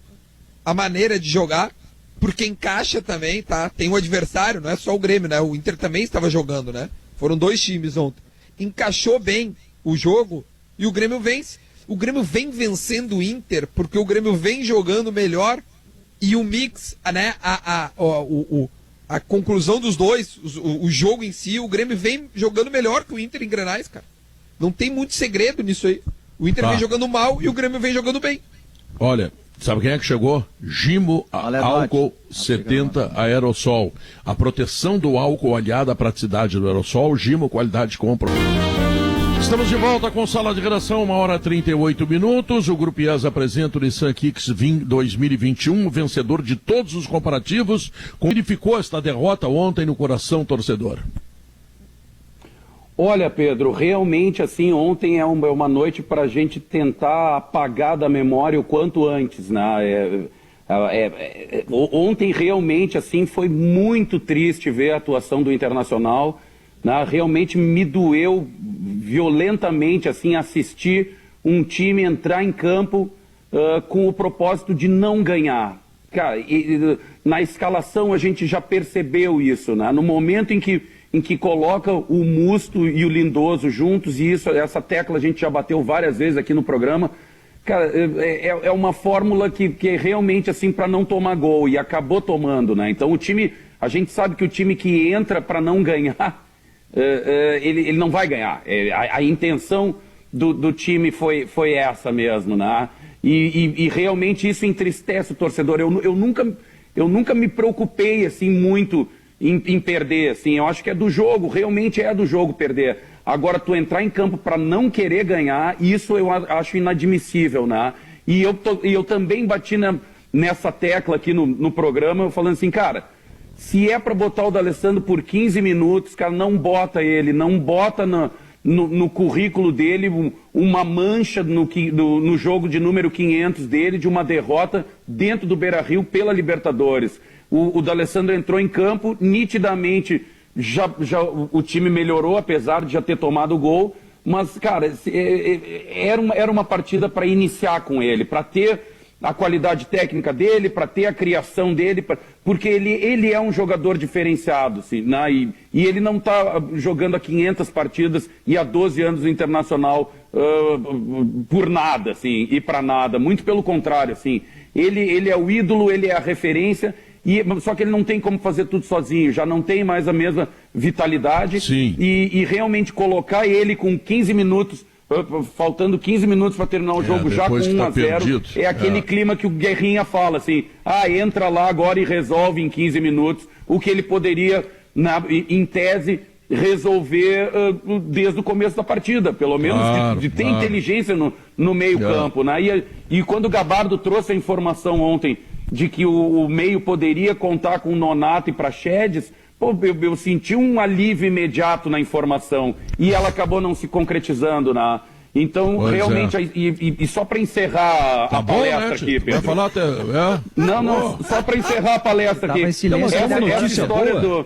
Speaker 8: a maneira de jogar, porque encaixa também, tá? Tem um adversário, não é só o Grêmio, né? O Inter também estava jogando, né? Foram 2 times ontem. Encaixou bem o jogo e o Grêmio vence. O Grêmio vem vencendo o Inter porque o Grêmio vem jogando melhor e o mix, né? A conclusão dos dois, o jogo em si, o Grêmio vem jogando melhor que o Inter em Grenais, cara. Não tem muito segredo nisso aí. O Inter vem jogando mal e o Grêmio vem jogando bem.
Speaker 1: Olha, sabe quem é que chegou? Gimo Álcool 70 Aerosol. A proteção do álcool aliada à praticidade do aerosol, Gimo, qualidade compra. Estamos de volta com Sala de Redação, 1h38. O Grupo IES apresenta o Nissan Kicks 2021, vencedor de todos os comparativos. Como ele ficou esta derrota ontem no coração torcedor?
Speaker 7: Olha, Pedro, realmente assim, ontem é uma noite para a gente tentar apagar da memória o quanto antes, né? Ontem realmente assim foi muito triste ver a atuação do Internacional, né? Realmente me doeu violentamente assim assistir um time entrar em campo com o propósito de não ganhar. Cara, na escalação a gente já percebeu isso, né? No momento em que coloca o Musto e o Lindoso juntos, e essa tecla a gente já bateu várias vezes aqui no programa, cara, é uma fórmula que é realmente assim para não tomar gol, e acabou tomando, né? Então o time, a gente sabe que o time que entra para não ganhar, ele não vai ganhar. A intenção do time foi essa mesmo, né? E realmente isso entristece o torcedor. Eu nunca me preocupei assim muito em perder, assim. Eu acho que é do jogo, realmente é do jogo perder. Agora, tu entrar em campo para não querer ganhar, isso eu acho inadmissível, né? E eu também bati nessa tecla aqui no programa, falando assim, cara, se é para botar o D'Alessandro por 15 minutos, cara, não bota ele, não bota no currículo dele uma mancha no jogo de número 500 dele, de uma derrota dentro do Beira-Rio pela Libertadores. O D'Alessandro entrou em campo, nitidamente já o time melhorou, apesar de já ter tomado o gol, mas, cara, era uma partida para iniciar com ele, para ter a qualidade técnica dele, para ter a criação dele, porque ele é um jogador diferenciado, assim, né? E ele não está jogando há 500 partidas e há 12 anos no Internacional por nada, assim, e para nada, muito pelo contrário, assim, ele é o ídolo, ele é a referência, só que ele não tem como fazer tudo sozinho, já não tem mais a mesma vitalidade.
Speaker 1: Sim.
Speaker 7: E realmente colocar ele com 15 minutos, faltando 15 minutos para terminar o jogo já com 1-0, é aquele clima que o Guerrinha fala, assim, entra lá agora e resolve em 15 minutos o que ele poderia, em tese, resolver desde o começo da partida, pelo menos de ter inteligência no meio campo, né? E quando o Gabardo trouxe a informação ontem de que o meio poderia contar com o Nonato e Praxedes, eu senti um alívio imediato na informação, e ela acabou não se concretizando, né? Então, realmente, e só para encerrar a palestra aqui, Pedro.
Speaker 1: Vai falar até...
Speaker 7: Não, só para encerrar a palestra aqui. Essa história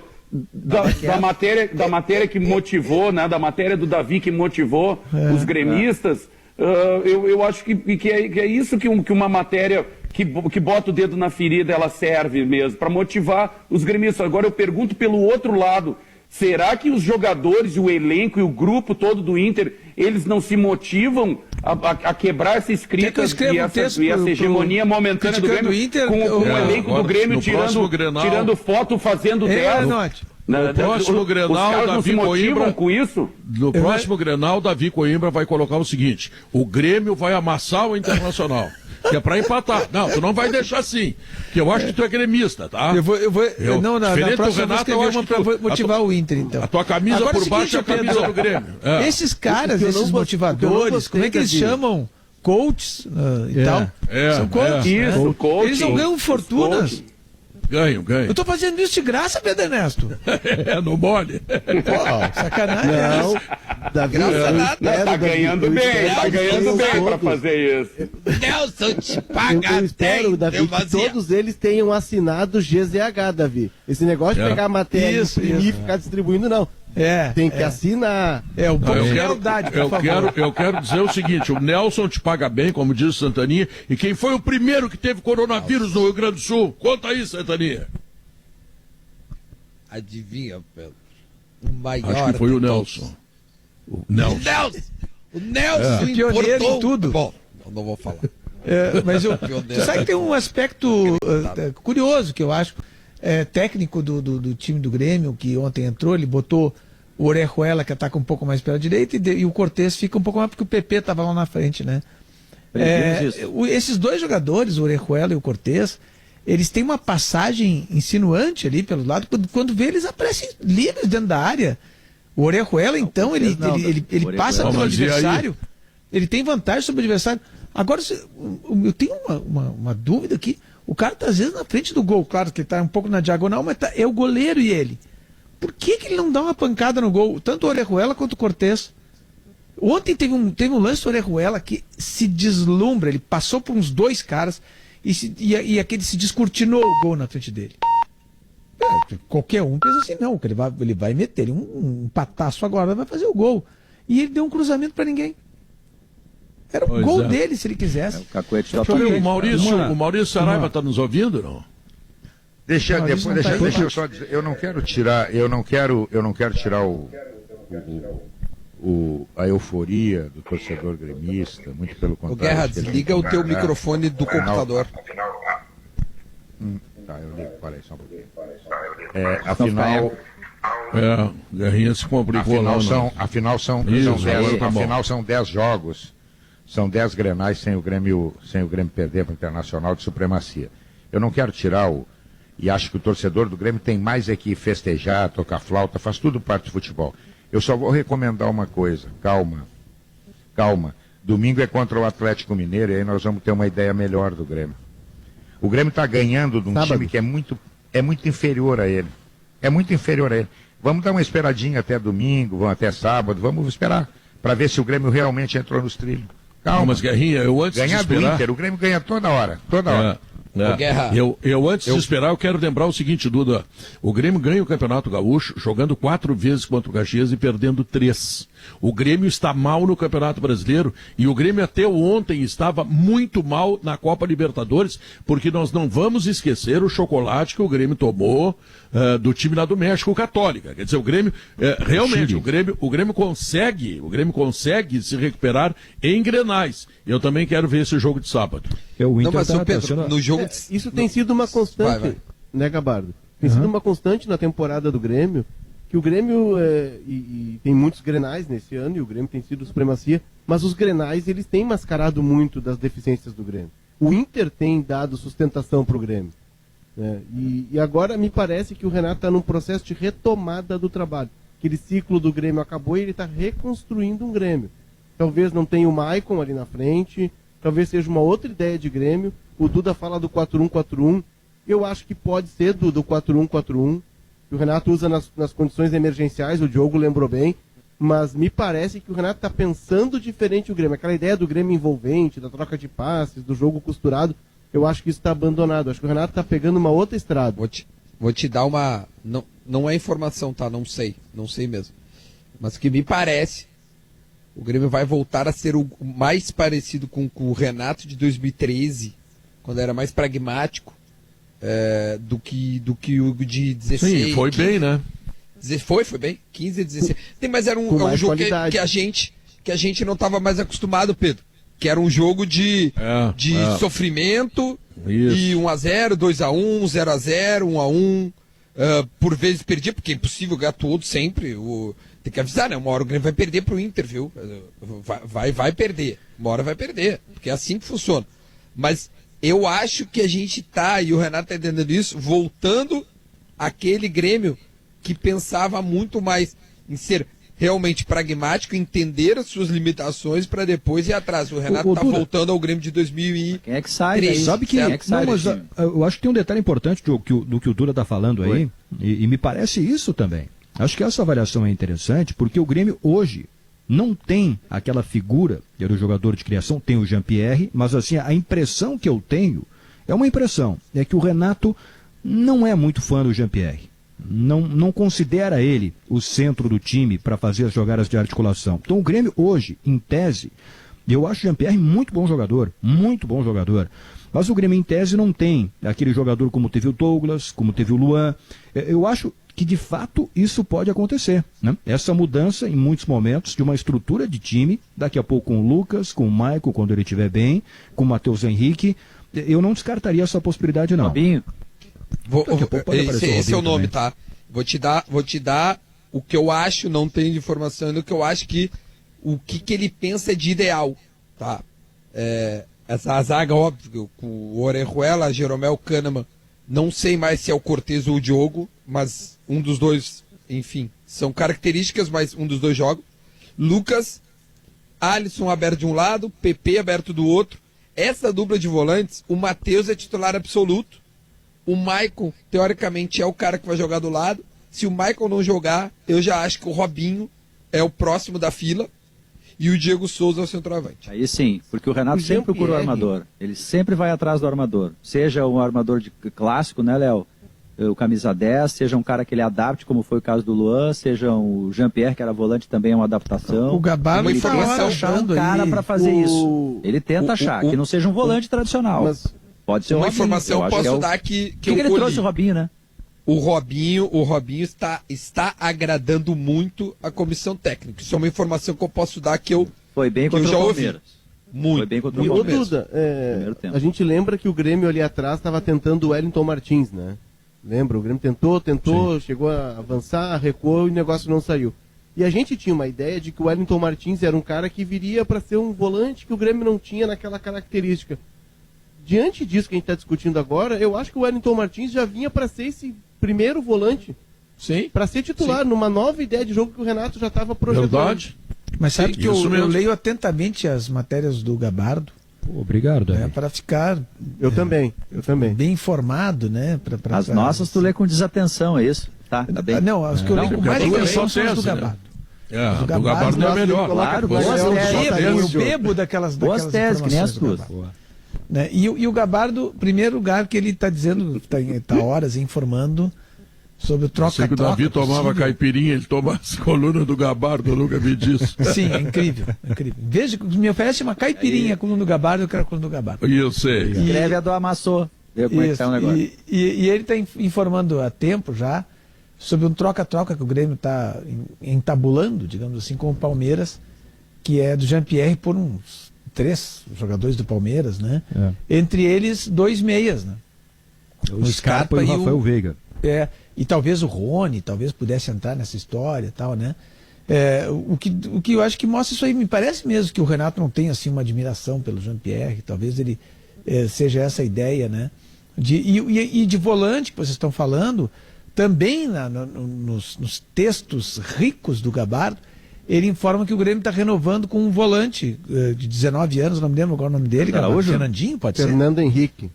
Speaker 7: da matéria que motivou, né? Da matéria do Davi que motivou os gremistas, eu acho que é isso que uma matéria que bota o dedo na ferida, ela serve mesmo, para motivar os gremistas. Agora eu pergunto pelo outro lado, será que os jogadores, o elenco e o grupo todo do Inter, eles não se motivam a quebrar essa escrita e essa hegemonia momentânea do Grêmio
Speaker 3: Inter,
Speaker 7: com o elenco do Grêmio tirando foto, fazendo 10?
Speaker 1: No próximo Grenal, Davi Coimbra,
Speaker 7: com isso?
Speaker 1: No próximo Grenal, Davi Coimbra vai colocar o seguinte: o Grêmio vai amassar o Internacional. Que é pra empatar. Não, tu não vai deixar assim. Que eu acho que tu é gremista, tá?
Speaker 3: Na próxima vez que eu vou pra motivar o Inter, então.
Speaker 1: A tua camisa agora, por baixo é a camisa do Grêmio.
Speaker 3: Esses caras, esses motivadores, como é que eles chamam? Coaches e tal? São coaches.
Speaker 7: Isso, coaching.
Speaker 3: Eles não ganham fortunas.
Speaker 1: Ganho.
Speaker 3: Eu tô fazendo isso de graça, Pedro Ernesto.
Speaker 1: No mole.
Speaker 3: Pô, sacanagem.
Speaker 4: Davi,
Speaker 8: Graças a nada.
Speaker 7: Não, tá ganhando bem, tá ganhando bem pra fazer isso.
Speaker 8: Nelson te
Speaker 4: Eu
Speaker 8: paga
Speaker 4: espero, Davi, que todos eles tenham assinado GZH, Davi. Esse negócio de pegar a matéria, imprimir e ficar distribuindo, não. Tem que assinar.
Speaker 3: Um pouco de
Speaker 1: Eu
Speaker 3: lealdade, por favor.
Speaker 1: quero dizer o seguinte, o Nelson te paga bem, como diz o Santaninha, e quem foi o primeiro que teve coronavírus no Rio Grande do Sul? Conta aí, Santaninha.
Speaker 8: Adivinha, Pedro? O maior.
Speaker 1: Acho que foi o
Speaker 8: de
Speaker 1: Nelson.
Speaker 8: todos.
Speaker 1: O Nelson.
Speaker 8: O Nelson
Speaker 3: Pioneiro
Speaker 8: importou
Speaker 3: em tudo.
Speaker 8: Bom, eu não vou falar.
Speaker 3: Mas você sabe que tem um aspecto curioso que eu acho, técnico do time do Grêmio, que ontem entrou, ele botou o Orejuela, que ataca um pouco mais pela direita, e o Cortez fica um pouco mais porque o PP estava lá na frente, né? Esses dois jogadores, o Orejuela e o Cortez, eles têm uma passagem insinuante ali pelo lado, quando vê eles aparecem livres dentro da área. O Orejuela, então, ele passa pelo adversário, ele tem vantagem sobre o adversário. Agora, eu tenho uma dúvida aqui. O cara tá às vezes na frente do gol, claro que ele tá um pouco na diagonal, mas é o goleiro e ele. Por que ele não dá uma pancada no gol? Tanto o Orejuela quanto o Cortez. Ontem teve um lance do Orejuela que se deslumbra, ele passou por uns dois caras e aquele se descortinou o gol na frente dele. Qualquer um pensa assim, não, que ele vai meter um pataço agora, vai fazer o gol. E ele deu um cruzamento para ninguém. Era o gol dele, se ele quisesse.
Speaker 5: O Cacuete
Speaker 1: Deixa eu ver, o Maurício Saraiva está nos ouvindo, não?
Speaker 6: Deixa eu só dizer, eu não quero tirar a euforia do torcedor gremista, muito pelo contrário.
Speaker 8: Guerra, desliga o teu microfone do computador.
Speaker 6: Tá, eu ligo, parei só um pouquinho. Afinal...
Speaker 1: Guerrinha se complicou lá.
Speaker 6: Afinal são 10 jogos, são 10 grenais sem o Grêmio perder para o Internacional de supremacia. Eu não quero tirar e acho que o torcedor do Grêmio tem mais que festejar, tocar flauta, faz tudo parte do futebol. Eu só vou recomendar uma coisa, calma. Domingo é contra o Atlético Mineiro e aí nós vamos ter uma ideia melhor do Grêmio. O Grêmio está ganhando de um time que é muito inferior a ele. É muito inferior a ele. Vamos dar uma esperadinha até domingo, vamos até sábado, vamos esperar para ver se o Grêmio realmente entrou nos trilhos. Calma.
Speaker 1: Mas, Guerrinha, eu antes
Speaker 6: ganhar
Speaker 1: de esperar...
Speaker 6: do Inter, o Grêmio ganha toda hora.
Speaker 1: Eu antes de esperar, eu quero lembrar o seguinte, Duda. O Grêmio ganha o Campeonato Gaúcho jogando 4 vezes contra o Caxias e perdendo 3. O Grêmio está mal no Campeonato Brasileiro e o Grêmio até ontem estava muito mal na Copa Libertadores, porque nós não vamos esquecer o chocolate que o Grêmio tomou do time lá do México, Católica. Quer dizer, o Grêmio, realmente, o Grêmio consegue se recuperar em grenais. Eu também quero ver esse jogo de sábado.
Speaker 8: No jogo
Speaker 4: isso tem sido uma constante, né, Gabardo? Tem sido uma constante na temporada do Grêmio, que o Grêmio, e tem muitos grenais nesse ano, e o Grêmio tem sido supremacia, mas os grenais, eles têm mascarado muito das deficiências do Grêmio. O Inter tem dado sustentação para o Grêmio. Né? E agora me parece que o Renato está num processo de retomada do trabalho. Aquele ciclo do Grêmio acabou e ele está reconstruindo um Grêmio. Talvez não tenha o Maicon ali na frente, talvez seja uma outra ideia de Grêmio. O Duda fala do 4-1-4-1. Eu acho que pode ser do 4-1-4-1. Que o Renato usa nas condições emergenciais, o Diogo lembrou bem. Mas me parece que o Renato está pensando diferente o Grêmio. Aquela ideia do Grêmio envolvente, da troca de passes, do jogo costurado, eu acho que isso está abandonado. Acho que o Renato está pegando uma outra estrada.
Speaker 8: Vou te dar uma... Não é informação, tá? Não sei mesmo. Mas que me parece, o Grêmio vai voltar a ser o mais parecido com o Renato de 2013, quando era mais pragmático, do que o de 16.
Speaker 1: Sim, foi 15. Bem, né?
Speaker 8: Foi bem. 15 e 16. Mas era um jogo que a gente não estava mais acostumado, Pedro. Que era um jogo de sofrimento, isso. E 1-0, 2-1, 0-0, 1-1. Por vezes perdia, porque é impossível ganhar todo sempre. Tem que avisar, né? Uma hora o Grêmio vai perder pro Inter, viu? Vai perder. Uma hora vai perder, porque é assim que funciona. Mas eu acho que a gente tá, e o Renato tá entendendo isso, voltando àquele Grêmio que pensava muito mais em ser realmente pragmático, entender as suas limitações para depois ir atrás. O Renato tá voltando ao Grêmio de 2003.
Speaker 5: Quem é que sai daí?
Speaker 2: Sabe que, eu acho que tem um detalhe importante do que o Dura tá falando aí, e me parece isso também. Acho que essa avaliação é interessante, porque o Grêmio hoje, não tem aquela figura, que era o jogador de criação, tem o Jean-Pierre, mas assim, a impressão que eu tenho, é uma impressão, é que o Renato não é muito fã do Jean-Pierre. Não considera ele o centro do time para fazer as jogadas de articulação. Então o Grêmio hoje, em tese, eu acho o Jean-Pierre muito bom jogador. Mas o Grêmio, em tese, não tem aquele jogador como teve o Douglas, como teve o Luan. Eu acho que, de fato, isso pode acontecer, né? Essa mudança, em muitos momentos, de uma estrutura de time, daqui a pouco com o Lucas, com o Maicon, quando ele estiver bem, com o Matheus Henrique, eu não descartaria essa possibilidade, não.
Speaker 5: Robinho.
Speaker 8: Esse é o nome,
Speaker 2: também.
Speaker 8: tá? Vou te dar o que eu acho, não tenho informação ainda, o que eu acho que o que ele pensa de ideal, tá? Essa zaga, óbvio, com o Orejuela, Jeromel, Kahneman, não sei mais se é o Cortez ou o Diogo, mas um dos dois, enfim, são características, mas um dos dois joga. Lucas, Alisson aberto de um lado, PP aberto do outro. Essa dupla de volantes, o Matheus é titular absoluto. O Maicon, teoricamente, é o cara que vai jogar do lado. Se o Maicon não jogar, eu já acho que o Robinho é o próximo da fila e o Diego Souza é o centroavante.
Speaker 5: Aí sim, porque o Renato sempre procura o armador. Ele sempre vai atrás do armador. Seja um armador clássico, né, Léo? O camisa 10, seja um cara que ele adapte, como foi o caso do Luan, seja o Jean-Pierre, que era volante, também é uma adaptação.
Speaker 3: O Gabardo
Speaker 5: ele tenta achar um cara para fazer isso. Ele tenta achar, que não seja um volante tradicional.
Speaker 4: Mas
Speaker 5: pode ser
Speaker 8: uma
Speaker 5: Robinho,
Speaker 8: informação eu posso dar que eu
Speaker 5: ele
Speaker 8: colhi.
Speaker 5: trouxe o Robinho, né?
Speaker 8: O Robinho está agradando muito a comissão técnica. Isso é uma informação que eu posso dar que eu
Speaker 5: Foi bem contra
Speaker 8: já
Speaker 5: o
Speaker 8: ouvi.
Speaker 5: Palmeiras.
Speaker 8: Muito.
Speaker 5: Foi bem contra o
Speaker 4: E ô
Speaker 5: Palmeiras.
Speaker 4: Duda,
Speaker 5: Primeiro tempo.
Speaker 4: a gente lembra que o Grêmio ali atrás estava tentando o Wellington Martins, né? Lembra? O Grêmio tentou, chegou a avançar, recuou e o negócio não saiu. E a gente tinha uma ideia de que o Wellington Martins era um cara que viria para ser um volante que o Grêmio não tinha naquela característica. Diante disso que a gente está discutindo agora, eu acho que o Wellington Martins já vinha para ser esse primeiro volante.
Speaker 1: Sim.
Speaker 4: Para ser titular, numa nova ideia de jogo que o Renato já estava projetando.
Speaker 1: Verdade.
Speaker 3: Mas sabe
Speaker 1: Sim,
Speaker 3: que
Speaker 1: isso
Speaker 3: eu
Speaker 1: mesmo.
Speaker 3: leio atentamente as matérias do Gabardo,
Speaker 2: Obrigado, Davi.
Speaker 3: para ficar
Speaker 4: Eu também.
Speaker 3: bem informado, né?
Speaker 5: As nossas tu lê com desatenção, é isso? Tá bem.
Speaker 3: Não, as que eu leio com mais
Speaker 1: porque
Speaker 3: atenção
Speaker 1: é
Speaker 3: são as do
Speaker 1: tese, né?
Speaker 3: Gabardo.
Speaker 1: Do Gabardo é a melhor.
Speaker 5: Claro,
Speaker 1: Você
Speaker 5: boas
Speaker 1: é um
Speaker 5: teses.
Speaker 1: só
Speaker 3: Eu
Speaker 1: tese.
Speaker 3: bebo daquelas
Speaker 5: Boas teses, que nem as
Speaker 3: informações do
Speaker 5: tuas.
Speaker 3: Gabardo. Né? E o Gabardo, primeiro lugar que ele está dizendo, está horas informando sobre o
Speaker 1: Eu sei que o
Speaker 3: troca-troca.
Speaker 1: Davi tomava
Speaker 3: possível.
Speaker 1: caipirinha, ele toma as colunas do Gabardo, eu nunca vi disso.
Speaker 3: Sim, é incrível. Veja, me oferece uma caipirinha com o coluna do Gabardo, eu quero a coluna do Gabardo.
Speaker 1: Eu sei.
Speaker 5: Escreve a do Amassou. Vê como é que
Speaker 3: Isso,
Speaker 5: tá o negócio.
Speaker 3: e ele está informando há tempo já sobre um troca-troca que o Grêmio está entabulando, digamos assim, com o Palmeiras, que é do Jean-Pierre por uns 3 jogadores do Palmeiras, né? Entre eles 2 meias, né?
Speaker 2: O Scarpa e o Rafael Veiga.
Speaker 3: E talvez o Rony, talvez pudesse entrar nessa história e tal, né? O que eu acho que mostra isso aí, me parece mesmo que o Renato não tem assim uma admiração pelo Jean-Pierre, talvez ele seja essa ideia, né? E de volante que vocês estão falando, também nos textos ricos do Gabardo, ele informa que o Grêmio está renovando com um volante de 19 anos, não me lembro agora o nome dele,
Speaker 5: Araújo?
Speaker 3: Fernandinho, pode ser?
Speaker 4: Fernando Henrique.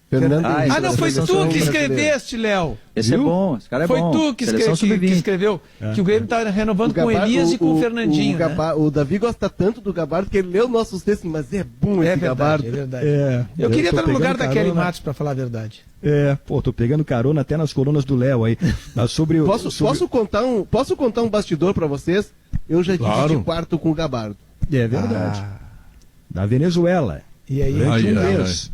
Speaker 3: Ah, não, foi
Speaker 4: Seleção
Speaker 3: tu que
Speaker 4: brasileira.
Speaker 3: escreveste, Léo.
Speaker 5: Esse é bom, esse cara é
Speaker 3: Foi
Speaker 5: bom.
Speaker 3: tu que
Speaker 5: Seleção
Speaker 3: que
Speaker 5: sub-20.
Speaker 3: escreveu que o Grêmio está renovando com o Elias e com o Fernandinho, né?
Speaker 4: O Davi gosta tanto do Gabardo que ele leu nossos textos, mas é bom esse
Speaker 3: É verdade,
Speaker 4: Gabardo.
Speaker 3: é verdade. Eu
Speaker 2: eu
Speaker 3: queria
Speaker 2: tô
Speaker 3: estar no lugar
Speaker 2: pegando
Speaker 3: da Kelly
Speaker 2: carona.
Speaker 3: Matos, para falar a verdade.
Speaker 2: Tô pegando carona até nas colunas do Léo aí. Mas sobre
Speaker 4: Posso contar um bastidor pra vocês? Eu já
Speaker 1: Claro.
Speaker 4: dividi quarto com o Gabardo.
Speaker 2: É verdade. Da Venezuela.
Speaker 3: E aí,
Speaker 2: Durante um
Speaker 1: Ai,
Speaker 2: mês.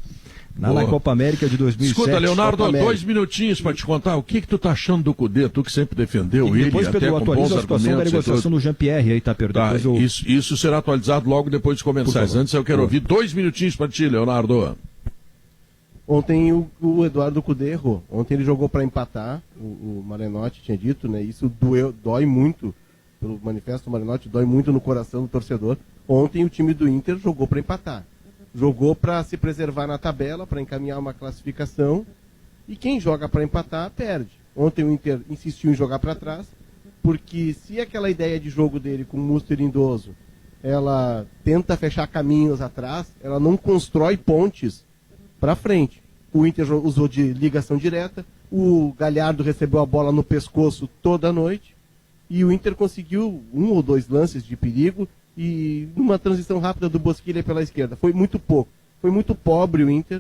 Speaker 2: Na
Speaker 1: Boa.
Speaker 2: Copa América de 2007.
Speaker 1: Escuta, Leonardo,
Speaker 4: Copa América.
Speaker 1: 2 minutinhos para te contar. O que tu tá achando do Cudê? Tu que sempre defendeu
Speaker 2: E
Speaker 1: ele,
Speaker 2: depois,
Speaker 1: até
Speaker 2: Pedro,
Speaker 1: com bons
Speaker 2: atualiza a situação da
Speaker 1: argumentos e
Speaker 2: negociação
Speaker 1: tudo.
Speaker 2: do Jean-Pierre aí, tá, Pedro?
Speaker 1: Tá,
Speaker 2: Depois eu...
Speaker 1: isso será atualizado logo depois dos comerciais.
Speaker 2: favor.
Speaker 1: Antes eu quero ouvir 2 minutinhos para ti, Leonardo.
Speaker 4: Ontem o Eduardo Cudê errou. Ontem ele jogou pra empatar. O Marenotti tinha dito, né? Isso dói muito. Pelo manifesto do Marenotti, dói muito no coração do torcedor. Ontem o time do Inter jogou pra empatar. Jogou para se preservar na tabela, para encaminhar uma classificação. E quem joga para empatar, perde. Ontem o Inter insistiu em jogar para trás, porque se aquela ideia de jogo dele com o Musto Lindoso, ela tenta fechar caminhos atrás, ela não constrói pontes para frente. O Inter usou de ligação direta, o Galhardo recebeu a bola no pescoço toda noite, e o Inter conseguiu 1 ou 2 lances de perigo e numa transição rápida do Bosquilha pela esquerda. Foi muito pouco, foi muito pobre o Inter.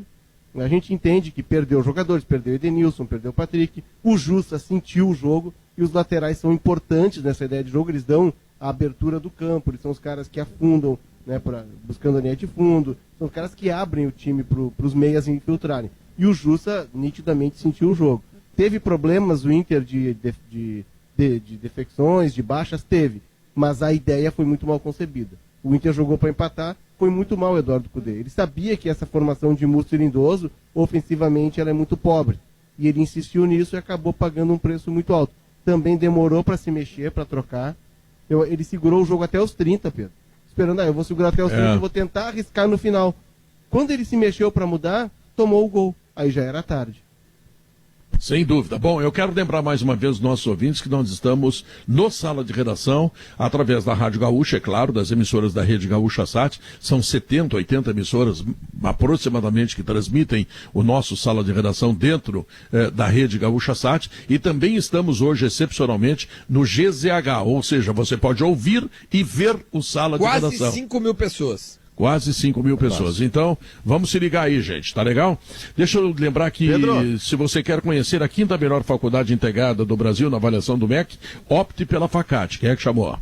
Speaker 4: A gente entende que perdeu jogadores, perdeu o Edenilson, perdeu o Patrick, o Jussa sentiu o jogo e os laterais são importantes nessa ideia de jogo, eles dão a abertura do campo, eles são os caras que afundam, né, buscando a linha de fundo, são os caras que abrem o time para os meias infiltrarem. E o Jussa nitidamente sentiu o jogo. Teve problemas o Inter de defecções, de baixas? Teve, mas a ideia foi muito mal concebida. O Inter jogou para empatar, foi muito mal o Eduardo Cudê. Ele sabia que essa formação de Musto lindoso, ofensivamente, ela é muito pobre. E ele insistiu nisso e acabou pagando um preço muito alto. Também demorou para se mexer, para trocar. Ele segurou o jogo até os 30, Pedro. Esperando, eu vou segurar até os 30 e vou tentar arriscar no final. Quando ele se mexeu para mudar, tomou o gol. Aí já era tarde.
Speaker 1: Sem dúvida. Bom, eu quero lembrar mais uma vez os nossos ouvintes que nós estamos no Sala de Redação, através da Rádio Gaúcha, é claro, das emissoras da Rede Gaúcha Sat. São 70, 80 emissoras aproximadamente que transmitem o nosso Sala de Redação dentro da Rede Gaúcha Sat. E também estamos hoje, excepcionalmente, no GZH, ou seja, você pode ouvir e ver o Sala de Redação.
Speaker 8: Quase 5 mil pessoas.
Speaker 1: Quase 5 mil pessoas. Então, vamos se ligar aí, gente. Tá legal? Deixa eu lembrar que, Pedro, se você quer conhecer a 5ª melhor faculdade integrada do Brasil na avaliação do MEC, opte pela Facate. Quem é que chamou?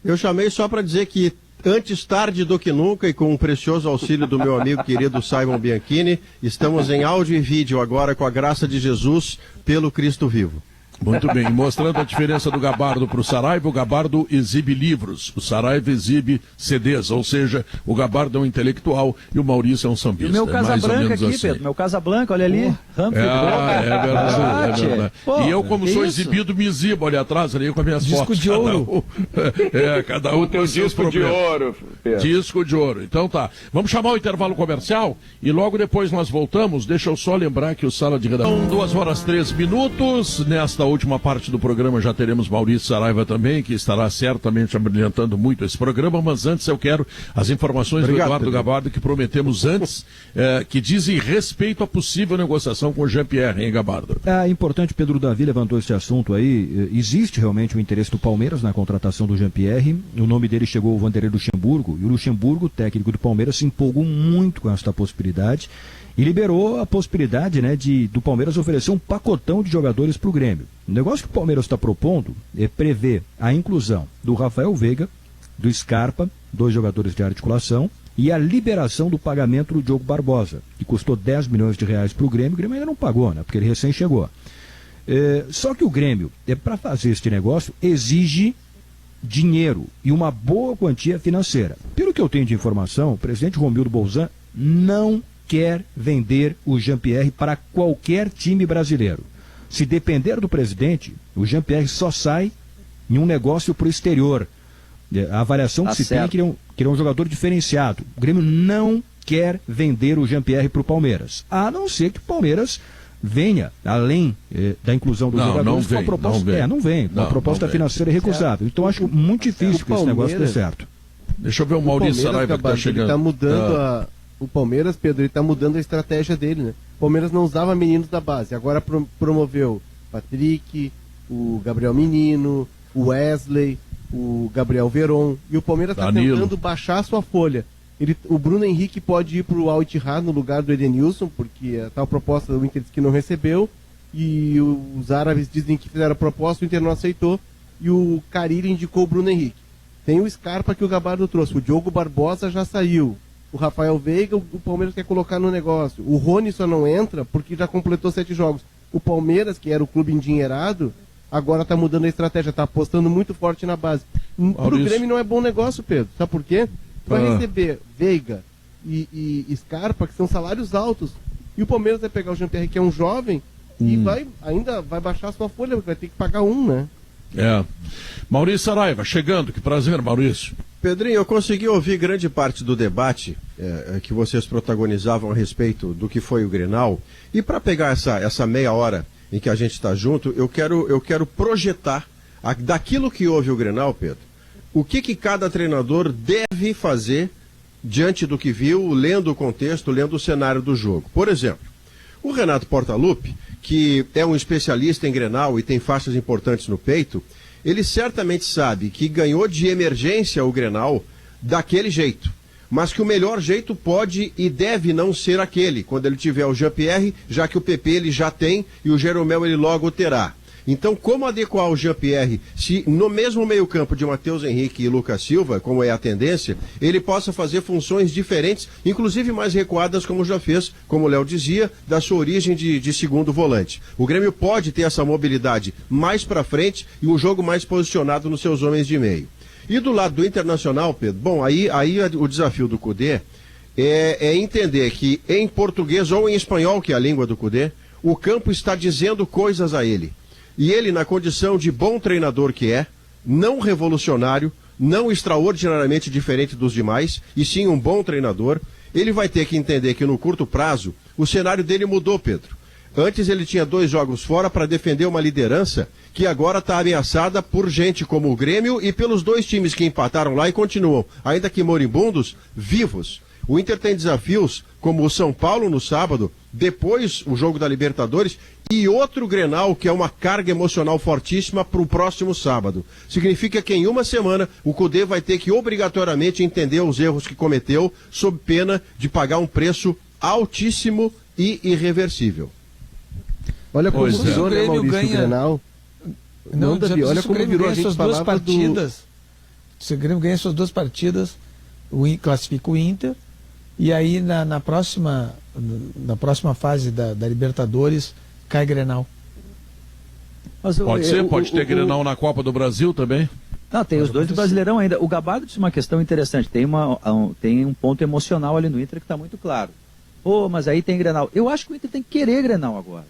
Speaker 9: Eu chamei só para dizer que antes tarde do que nunca e com o precioso auxílio do meu amigo querido Simon Bianchini, estamos em áudio e vídeo agora com a graça de Jesus pelo Cristo vivo.
Speaker 1: Muito bem, mostrando a diferença do Gabardo para o Saraiva, o Gabardo exibe livros, o Saraiva exibe CDs, ou seja, o Gabardo é um intelectual e o Maurício é um sambista.
Speaker 5: E o meu Casablanca aqui, assim. Pedro, meu Casablanca, olha ali.
Speaker 1: É verdade, é verdade.
Speaker 5: Pô,
Speaker 1: e eu, como sou exibido, me exibo ali atrás, ali com as minhas
Speaker 3: disco
Speaker 1: fotos.
Speaker 3: De ouro.
Speaker 1: Cada um
Speaker 7: o teu disco de ouro, Pedro.
Speaker 1: Disco de ouro. Então tá. Vamos chamar o intervalo comercial e logo depois nós voltamos. Deixa eu só lembrar que o Sala de Redação... 2h13. Nesta última parte do programa já teremos Maurício Saraiva também, que estará certamente abrilhantando muito esse programa, mas antes eu quero as informações do Eduardo Gabardo que prometemos antes, que dizem respeito à possível negociação com o Jean-Pierre, hein, Gabardo?
Speaker 2: É importante, Pedro Davi levantou esse assunto aí, existe realmente o interesse do Palmeiras na contratação do Jean-Pierre, o nome dele chegou ao Vanderlei Luxemburgo, e o Luxemburgo, técnico do Palmeiras, se empolgou muito com esta possibilidade, e liberou a possibilidade, né, do Palmeiras oferecer um pacotão de jogadores para o Grêmio. O negócio que o Palmeiras está propondo é prever a inclusão do Rafael Veiga, do Scarpa, 2 jogadores de articulação, e a liberação do pagamento do Diogo Barbosa, que custou 10 milhões de reais para o Grêmio ainda não pagou, né, porque ele recém chegou. Só que o Grêmio, para fazer este negócio, exige dinheiro e uma boa quantia financeira. Pelo que eu tenho de informação, o presidente Romildo Bolzan não quer vender o Jean-Pierre para qualquer time brasileiro. Se depender do presidente, o Jean-Pierre só sai em um negócio para o exterior. A avaliação que se tem é que ele é um jogador diferenciado. O Grêmio não quer vender o Jean-Pierre para o Palmeiras, a não ser que o Palmeiras venha, além da inclusão dos jogadores, com uma proposta. Não vem. Uma proposta financeira irrecusável. Então acho muito difícil que esse negócio dê certo.
Speaker 1: Deixa eu ver o Maurício Saraiva que está chegando.
Speaker 4: Ele tá mudando O Palmeiras, Pedro, ele está mudando a estratégia dele, né? O Palmeiras não usava meninos da base, agora promoveu Patrick, o Gabriel Menino, o Wesley, o Gabriel Veron, e o Palmeiras está tentando baixar a sua folha. O Bruno Henrique pode ir para o Al Ittihad no lugar do Edenilson, porque a tal proposta do Inter disse que não recebeu, e os árabes dizem que fizeram a proposta, o Inter não aceitou, e o Carille indicou o Bruno Henrique. Tem o Scarpa que o Gabardo trouxe, o Diogo Barbosa já saiu. O Rafael Veiga, o Palmeiras quer colocar no negócio. O Rony só não entra porque já completou 7 jogos. O Palmeiras, que era o clube endinheirado, agora está mudando a estratégia, está apostando muito forte na base. Para o Grêmio não é bom negócio, Pedro. Sabe por quê? Vai receber Veiga e Scarpa, que são salários altos. E o Palmeiras vai pegar o Jean-Pierre, que é um jovem, e ainda vai baixar a sua folha, porque vai ter que pagar né?
Speaker 1: Maurício Saraiva, chegando. Que prazer, Maurício.
Speaker 9: Pedrinho, eu consegui ouvir grande parte do debate que vocês protagonizavam a respeito do que foi o Grenal. E para pegar essa meia hora em que a gente está junto, eu quero projetar daquilo que houve o Grenal, Pedro, o que cada treinador deve fazer diante do que viu, lendo o contexto, lendo o cenário do jogo. Por exemplo, o Renato Portaluppi, que é um especialista em Grenal e tem faixas importantes no peito, ele certamente sabe que ganhou de emergência o Grenal daquele jeito. Mas que o melhor jeito pode e deve não ser aquele, quando ele tiver o Jean-Pierre, já que o PP ele já tem e o Jeromel ele logo terá. Então, como adequar o Jean-Pierre se no mesmo meio-campo de Matheus Henrique e Lucas Silva, como é a tendência, ele possa fazer funções diferentes, inclusive mais recuadas, como já fez, como o Léo dizia, da sua origem de segundo volante. O Grêmio pode ter essa mobilidade mais para frente e um jogo mais posicionado nos seus homens de meio. E do lado do Internacional, Pedro, bom, aí o desafio do Cudê é entender que em português ou em espanhol, que é a língua do Cudê, o campo está dizendo coisas a ele. E ele, na condição de bom treinador que é, não revolucionário, não extraordinariamente diferente dos demais, e sim um bom treinador, ele vai ter que entender que no curto prazo o cenário dele mudou, Pedro. Antes ele tinha 2 jogos fora para defender uma liderança que agora está ameaçada por gente como o Grêmio e pelos 2 times que empataram lá e continuam, ainda que moribundos, vivos. O Inter tem desafios como o São Paulo no sábado, depois o jogo da Libertadores e outro Grenal que é uma carga emocional fortíssima para o próximo sábado. Significa que em uma semana o Cudê vai ter que obrigatoriamente entender os erros que cometeu sob pena de pagar um preço altíssimo e irreversível.
Speaker 4: Olha como virou, né, Maurício, o Grenal.
Speaker 3: Não,
Speaker 4: Davi, olha como virou, a gente
Speaker 3: duas
Speaker 4: falava
Speaker 3: partidas. Se o Grêmio ganha suas 2 partidas, classifica o Inter, e aí na próxima fase da Libertadores cai Grenal.
Speaker 5: Mas
Speaker 1: Pode ter Grenal na Copa do Brasil também?
Speaker 5: Não, tem os 2 do Brasileirão ainda. O Gabardo disse uma questão interessante. Tem um ponto emocional ali no Inter que está muito claro. Mas aí tem Grenal. Eu acho que o Inter tem que querer Grenal agora.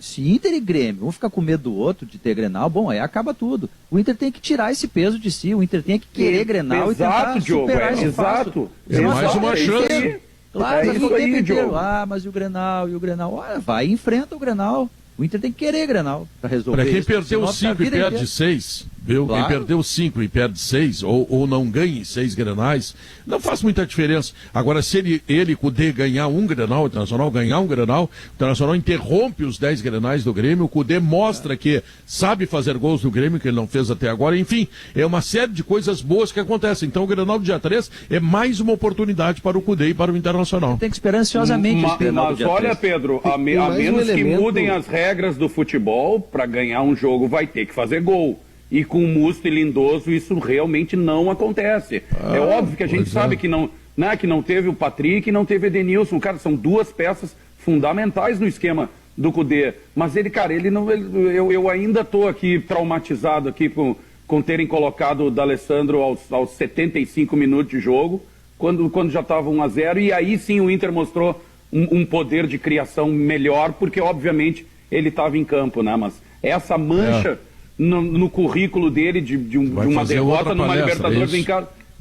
Speaker 5: Se Inter e Grêmio vão ficar com medo do outro de ter Grenal, bom, aí acaba tudo. O Inter tem que tirar esse peso de si, o Inter tem que querer Grenal e tentar superar esse fato.
Speaker 1: É mais uma chance.
Speaker 5: Claro, mas o tempo inteiro. Mas e o Grenal? Olha, vai e enfrenta o Grenal. O Inter tem que querer Grenal para resolver.
Speaker 1: Para quem
Speaker 5: isso.
Speaker 1: perdeu 5 e perde 6, viu? Claro. Quem perdeu 5 e perde 6, ou não ganha 6 Grenais, não faz muita diferença. Agora, se ele Cudê ganhar um Grenal, o Internacional ganhar um Grenal, o Internacional interrompe os 10 Grenais do Grêmio, o Cudê mostra que sabe fazer gols do Grêmio, que ele não fez até agora, enfim, é uma série de coisas boas que acontecem. Então o Grenal do dia 3 é mais uma oportunidade para o Cudê e para o Internacional.
Speaker 5: Tem que esperar ansiosamente esse Grenal do dia 3.
Speaker 7: Olha, Pedro, a menos que mudem as regras do futebol, para ganhar um jogo vai ter que fazer gol. E com o Musto e Lindoso isso realmente não acontece. É óbvio que a gente sabe que não teve o Patrick e não teve o Edenilson. Cara, são 2 peças fundamentais no esquema do Cudê. Mas eu ainda estou aqui traumatizado aqui com terem colocado o D'Alessandro aos 75 minutos de jogo, quando já estava 1-0, e aí sim o Inter mostrou um poder de criação melhor, porque obviamente ele estava em campo, né? Mas essa mancha no currículo dele de uma derrota numa Libertadores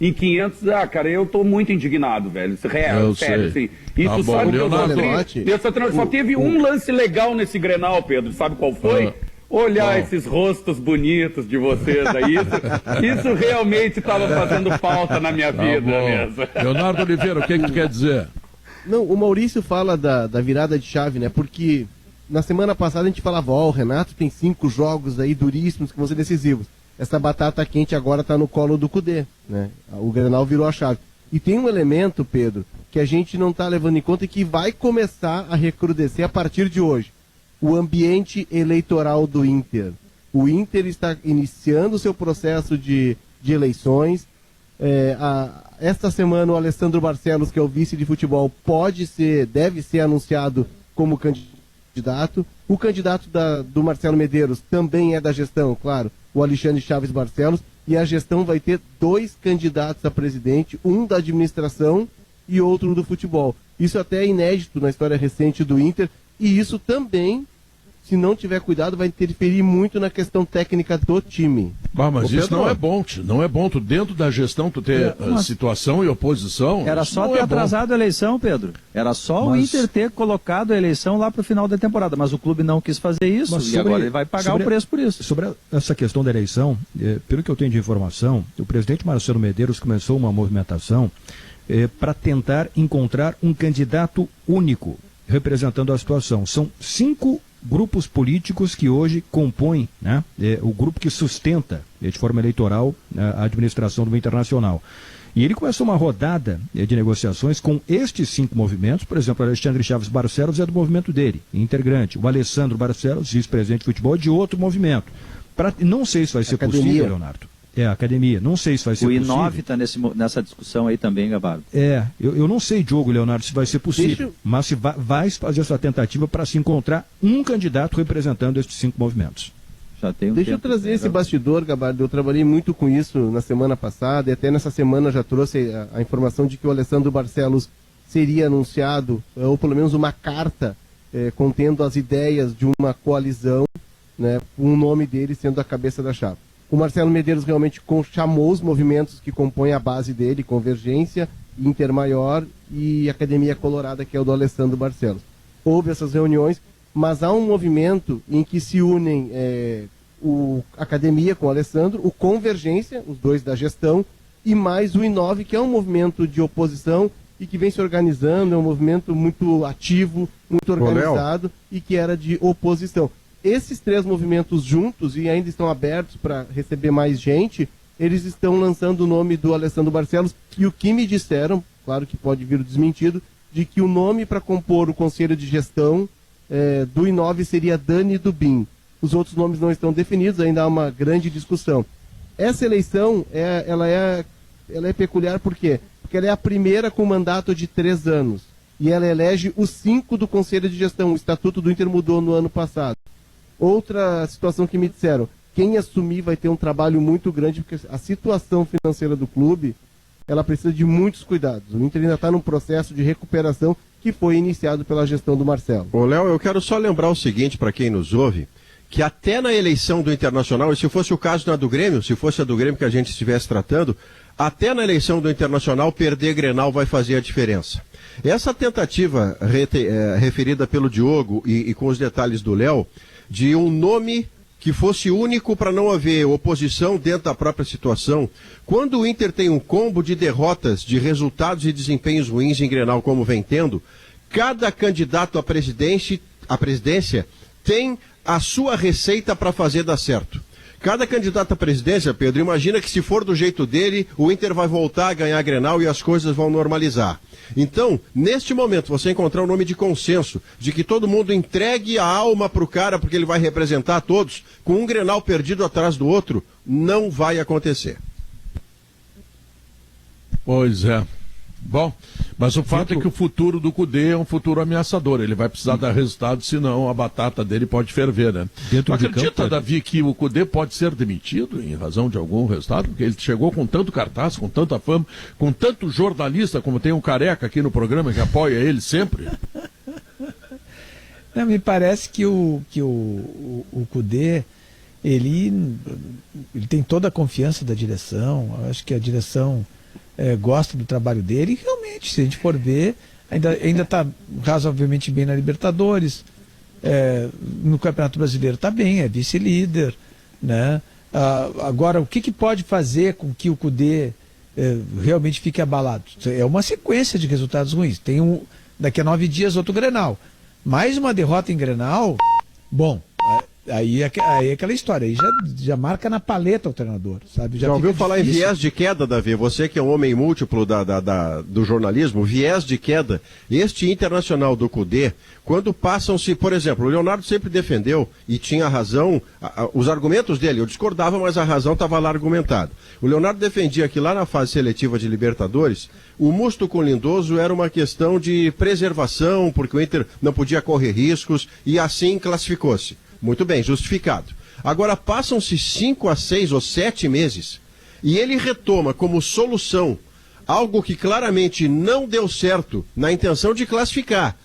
Speaker 7: em 500, cara, eu tô muito indignado, velho. Sério, assim. E tu sabe que eu só teve um lance legal nesse Grenal, Pedro. Sabe qual foi? Olhar esses rostos bonitos de vocês aí, isso realmente estava fazendo falta na minha vida mesmo.
Speaker 1: Leonardo Oliveira, o que tu quer dizer?
Speaker 4: Não, o Maurício fala da virada de chave, né? Porque na semana passada a gente falava, o Renato tem 5 jogos aí duríssimos que vão ser decisivos. Essa batata quente agora está no colo do Cudê, né? O Grenal virou a chave. E tem um elemento, Pedro, que a gente não está levando em conta e que vai começar a recrudescer a partir de hoje. O ambiente eleitoral do Inter. O Inter está iniciando o seu processo de eleições. Esta semana o Alessandro Barcelos, que é o vice de futebol, deve ser anunciado como candidato. O candidato do Marcelo Medeiros também é da gestão, claro, o Alexandre Chaves Barcelos, e a gestão vai ter 2 candidatos a presidente, um da administração e outro do futebol. Isso até é inédito na história recente do Inter, e isso também, se não tiver cuidado, vai interferir muito na questão técnica do time.
Speaker 1: Mas isso não é bom, não é bom. Tu dentro da gestão, tu ter situação e oposição.
Speaker 5: Era só ter atrasado a eleição, Pedro. Era só o Inter ter colocado a eleição lá para o final da temporada. Mas o clube não quis fazer isso e agora ele vai pagar o preço por isso.
Speaker 2: Sobre essa questão da eleição, pelo que eu tenho de informação, o presidente Marcelo Medeiros começou uma movimentação para tentar encontrar um candidato único representando a situação. São 5 grupos políticos que hoje compõem, né, o grupo que sustenta de forma eleitoral a administração do Internacional. E ele começou uma rodada de negociações com estes 5 movimentos. Por exemplo, o Alexandre Chaves Barcelos é do movimento dele, integrante. O Alessandro Barcelos, vice-presidente de futebol, é de outro movimento. Não sei se vai ser possível, Leonardo. A academia. Não sei se vai ser possível.
Speaker 5: O I9 está nessa discussão aí também, Gabardo.
Speaker 2: Eu não sei, Diogo, Leonardo, se vai ser possível. Mas se vai fazer essa tentativa para se encontrar um candidato representando estes 5 movimentos.
Speaker 4: Deixa eu trazer esse bastidor, Gabardo. Eu trabalhei muito com isso na semana passada e até nessa semana já trouxe a informação de que o Alessandro Barcelos seria anunciado, ou pelo menos uma carta contendo as ideias de uma coalizão, né, com o nome dele sendo a cabeça da chapa. O Marcelo Medeiros realmente chamou os movimentos que compõem a base dele, Convergência, Inter Maior e Academia Colorada, que é o do Alessandro Barcelos. Houve essas reuniões, mas há um movimento em que se unem o Academia com o Alessandro, o Convergência, os dois da gestão, e mais o I9, que é um movimento de oposição e que vem se organizando, é um movimento muito ativo, muito organizado e que era de oposição. Esses 3 movimentos juntos, e ainda estão abertos para receber mais gente, eles estão lançando o nome do Alessandro Barcelos, e o que me disseram, claro que pode vir desmentido, de que o nome para compor o conselho de gestão do I9 seria Dani Dubin. Os outros nomes não estão definidos, ainda há uma grande discussão. Essa eleição, ela é peculiar por quê? Porque ela é a primeira com mandato de 3 anos. E ela elege os 5 do Conselho de Gestão. O Estatuto do Inter mudou no ano passado. Outra situação que me disseram, quem assumir vai ter um trabalho muito grande, porque a situação financeira do clube, ela precisa de muitos cuidados. O Inter ainda está num processo de recuperação que foi iniciado pela gestão do Marcelo.
Speaker 9: Ô, Léo, eu quero só lembrar o seguinte para quem nos ouve, que até na eleição do Internacional, e se fosse o caso na do Grêmio, se fosse a do Grêmio que a gente estivesse tratando, até na eleição do Internacional, perder Grenal vai fazer a diferença. Essa tentativa referida pelo Diogo e com os detalhes do Léo, de um nome que fosse único para não haver oposição dentro da própria situação. Quando o Inter tem um combo de derrotas, de resultados e desempenhos ruins em Grenal, como vem tendo, cada candidato à presidência tem a sua receita para fazer dar certo. Cada candidato à presidência, Pedro, imagina que se for do jeito dele, o Inter vai voltar a ganhar Grenal e as coisas vão normalizar. Então, neste momento, você encontrar um nome de consenso, de que todo mundo entregue a alma pro cara porque ele vai representar todos, com um Grenal perdido atrás do outro, não vai acontecer.
Speaker 1: Pois é. Bom, mas o fato é que o futuro do Cudê é um futuro ameaçador. Ele vai precisar dar resultado, senão a batata dele pode ferver, né? Tu acredita, Davi, que o Cudê pode ser demitido em razão de algum resultado? Porque ele chegou com tanto cartaz, com tanta fama, com tanto jornalista, como tem um Careca aqui no programa que apoia ele sempre.
Speaker 3: Não, me parece que o Cudê, ele tem toda a confiança da direção. Eu acho que a direção gosta do trabalho dele, e realmente, se a gente for ver, ainda está razoavelmente bem na Libertadores, no Campeonato Brasileiro está bem, é vice-líder, né? Agora, o que pode fazer com que o Cudê realmente fique abalado? É uma sequência de resultados ruins. Tem daqui a 9 dias outro Grenal, mais uma derrota em Grenal, bom, aí é aquela história, aí já marca na paleta o treinador, sabe?
Speaker 9: Já ouviu falar difícil. Em viés de queda, Davi? Você que é um homem múltiplo do jornalismo, viés de queda, este Internacional do Cudê, quando passam-se, por exemplo, o Leonardo sempre defendeu e tinha razão, os argumentos dele, eu discordava, mas a razão estava lá argumentada. O Leonardo defendia que lá na fase seletiva de Libertadores, o Musto com o Lindoso era uma questão de preservação, porque o Inter não podia correr riscos, e assim classificou-se. Muito bem, justificado. Agora passam-se 5 a 6 ou 7 meses e ele retoma como solução algo que claramente não deu certo na intenção de classificar.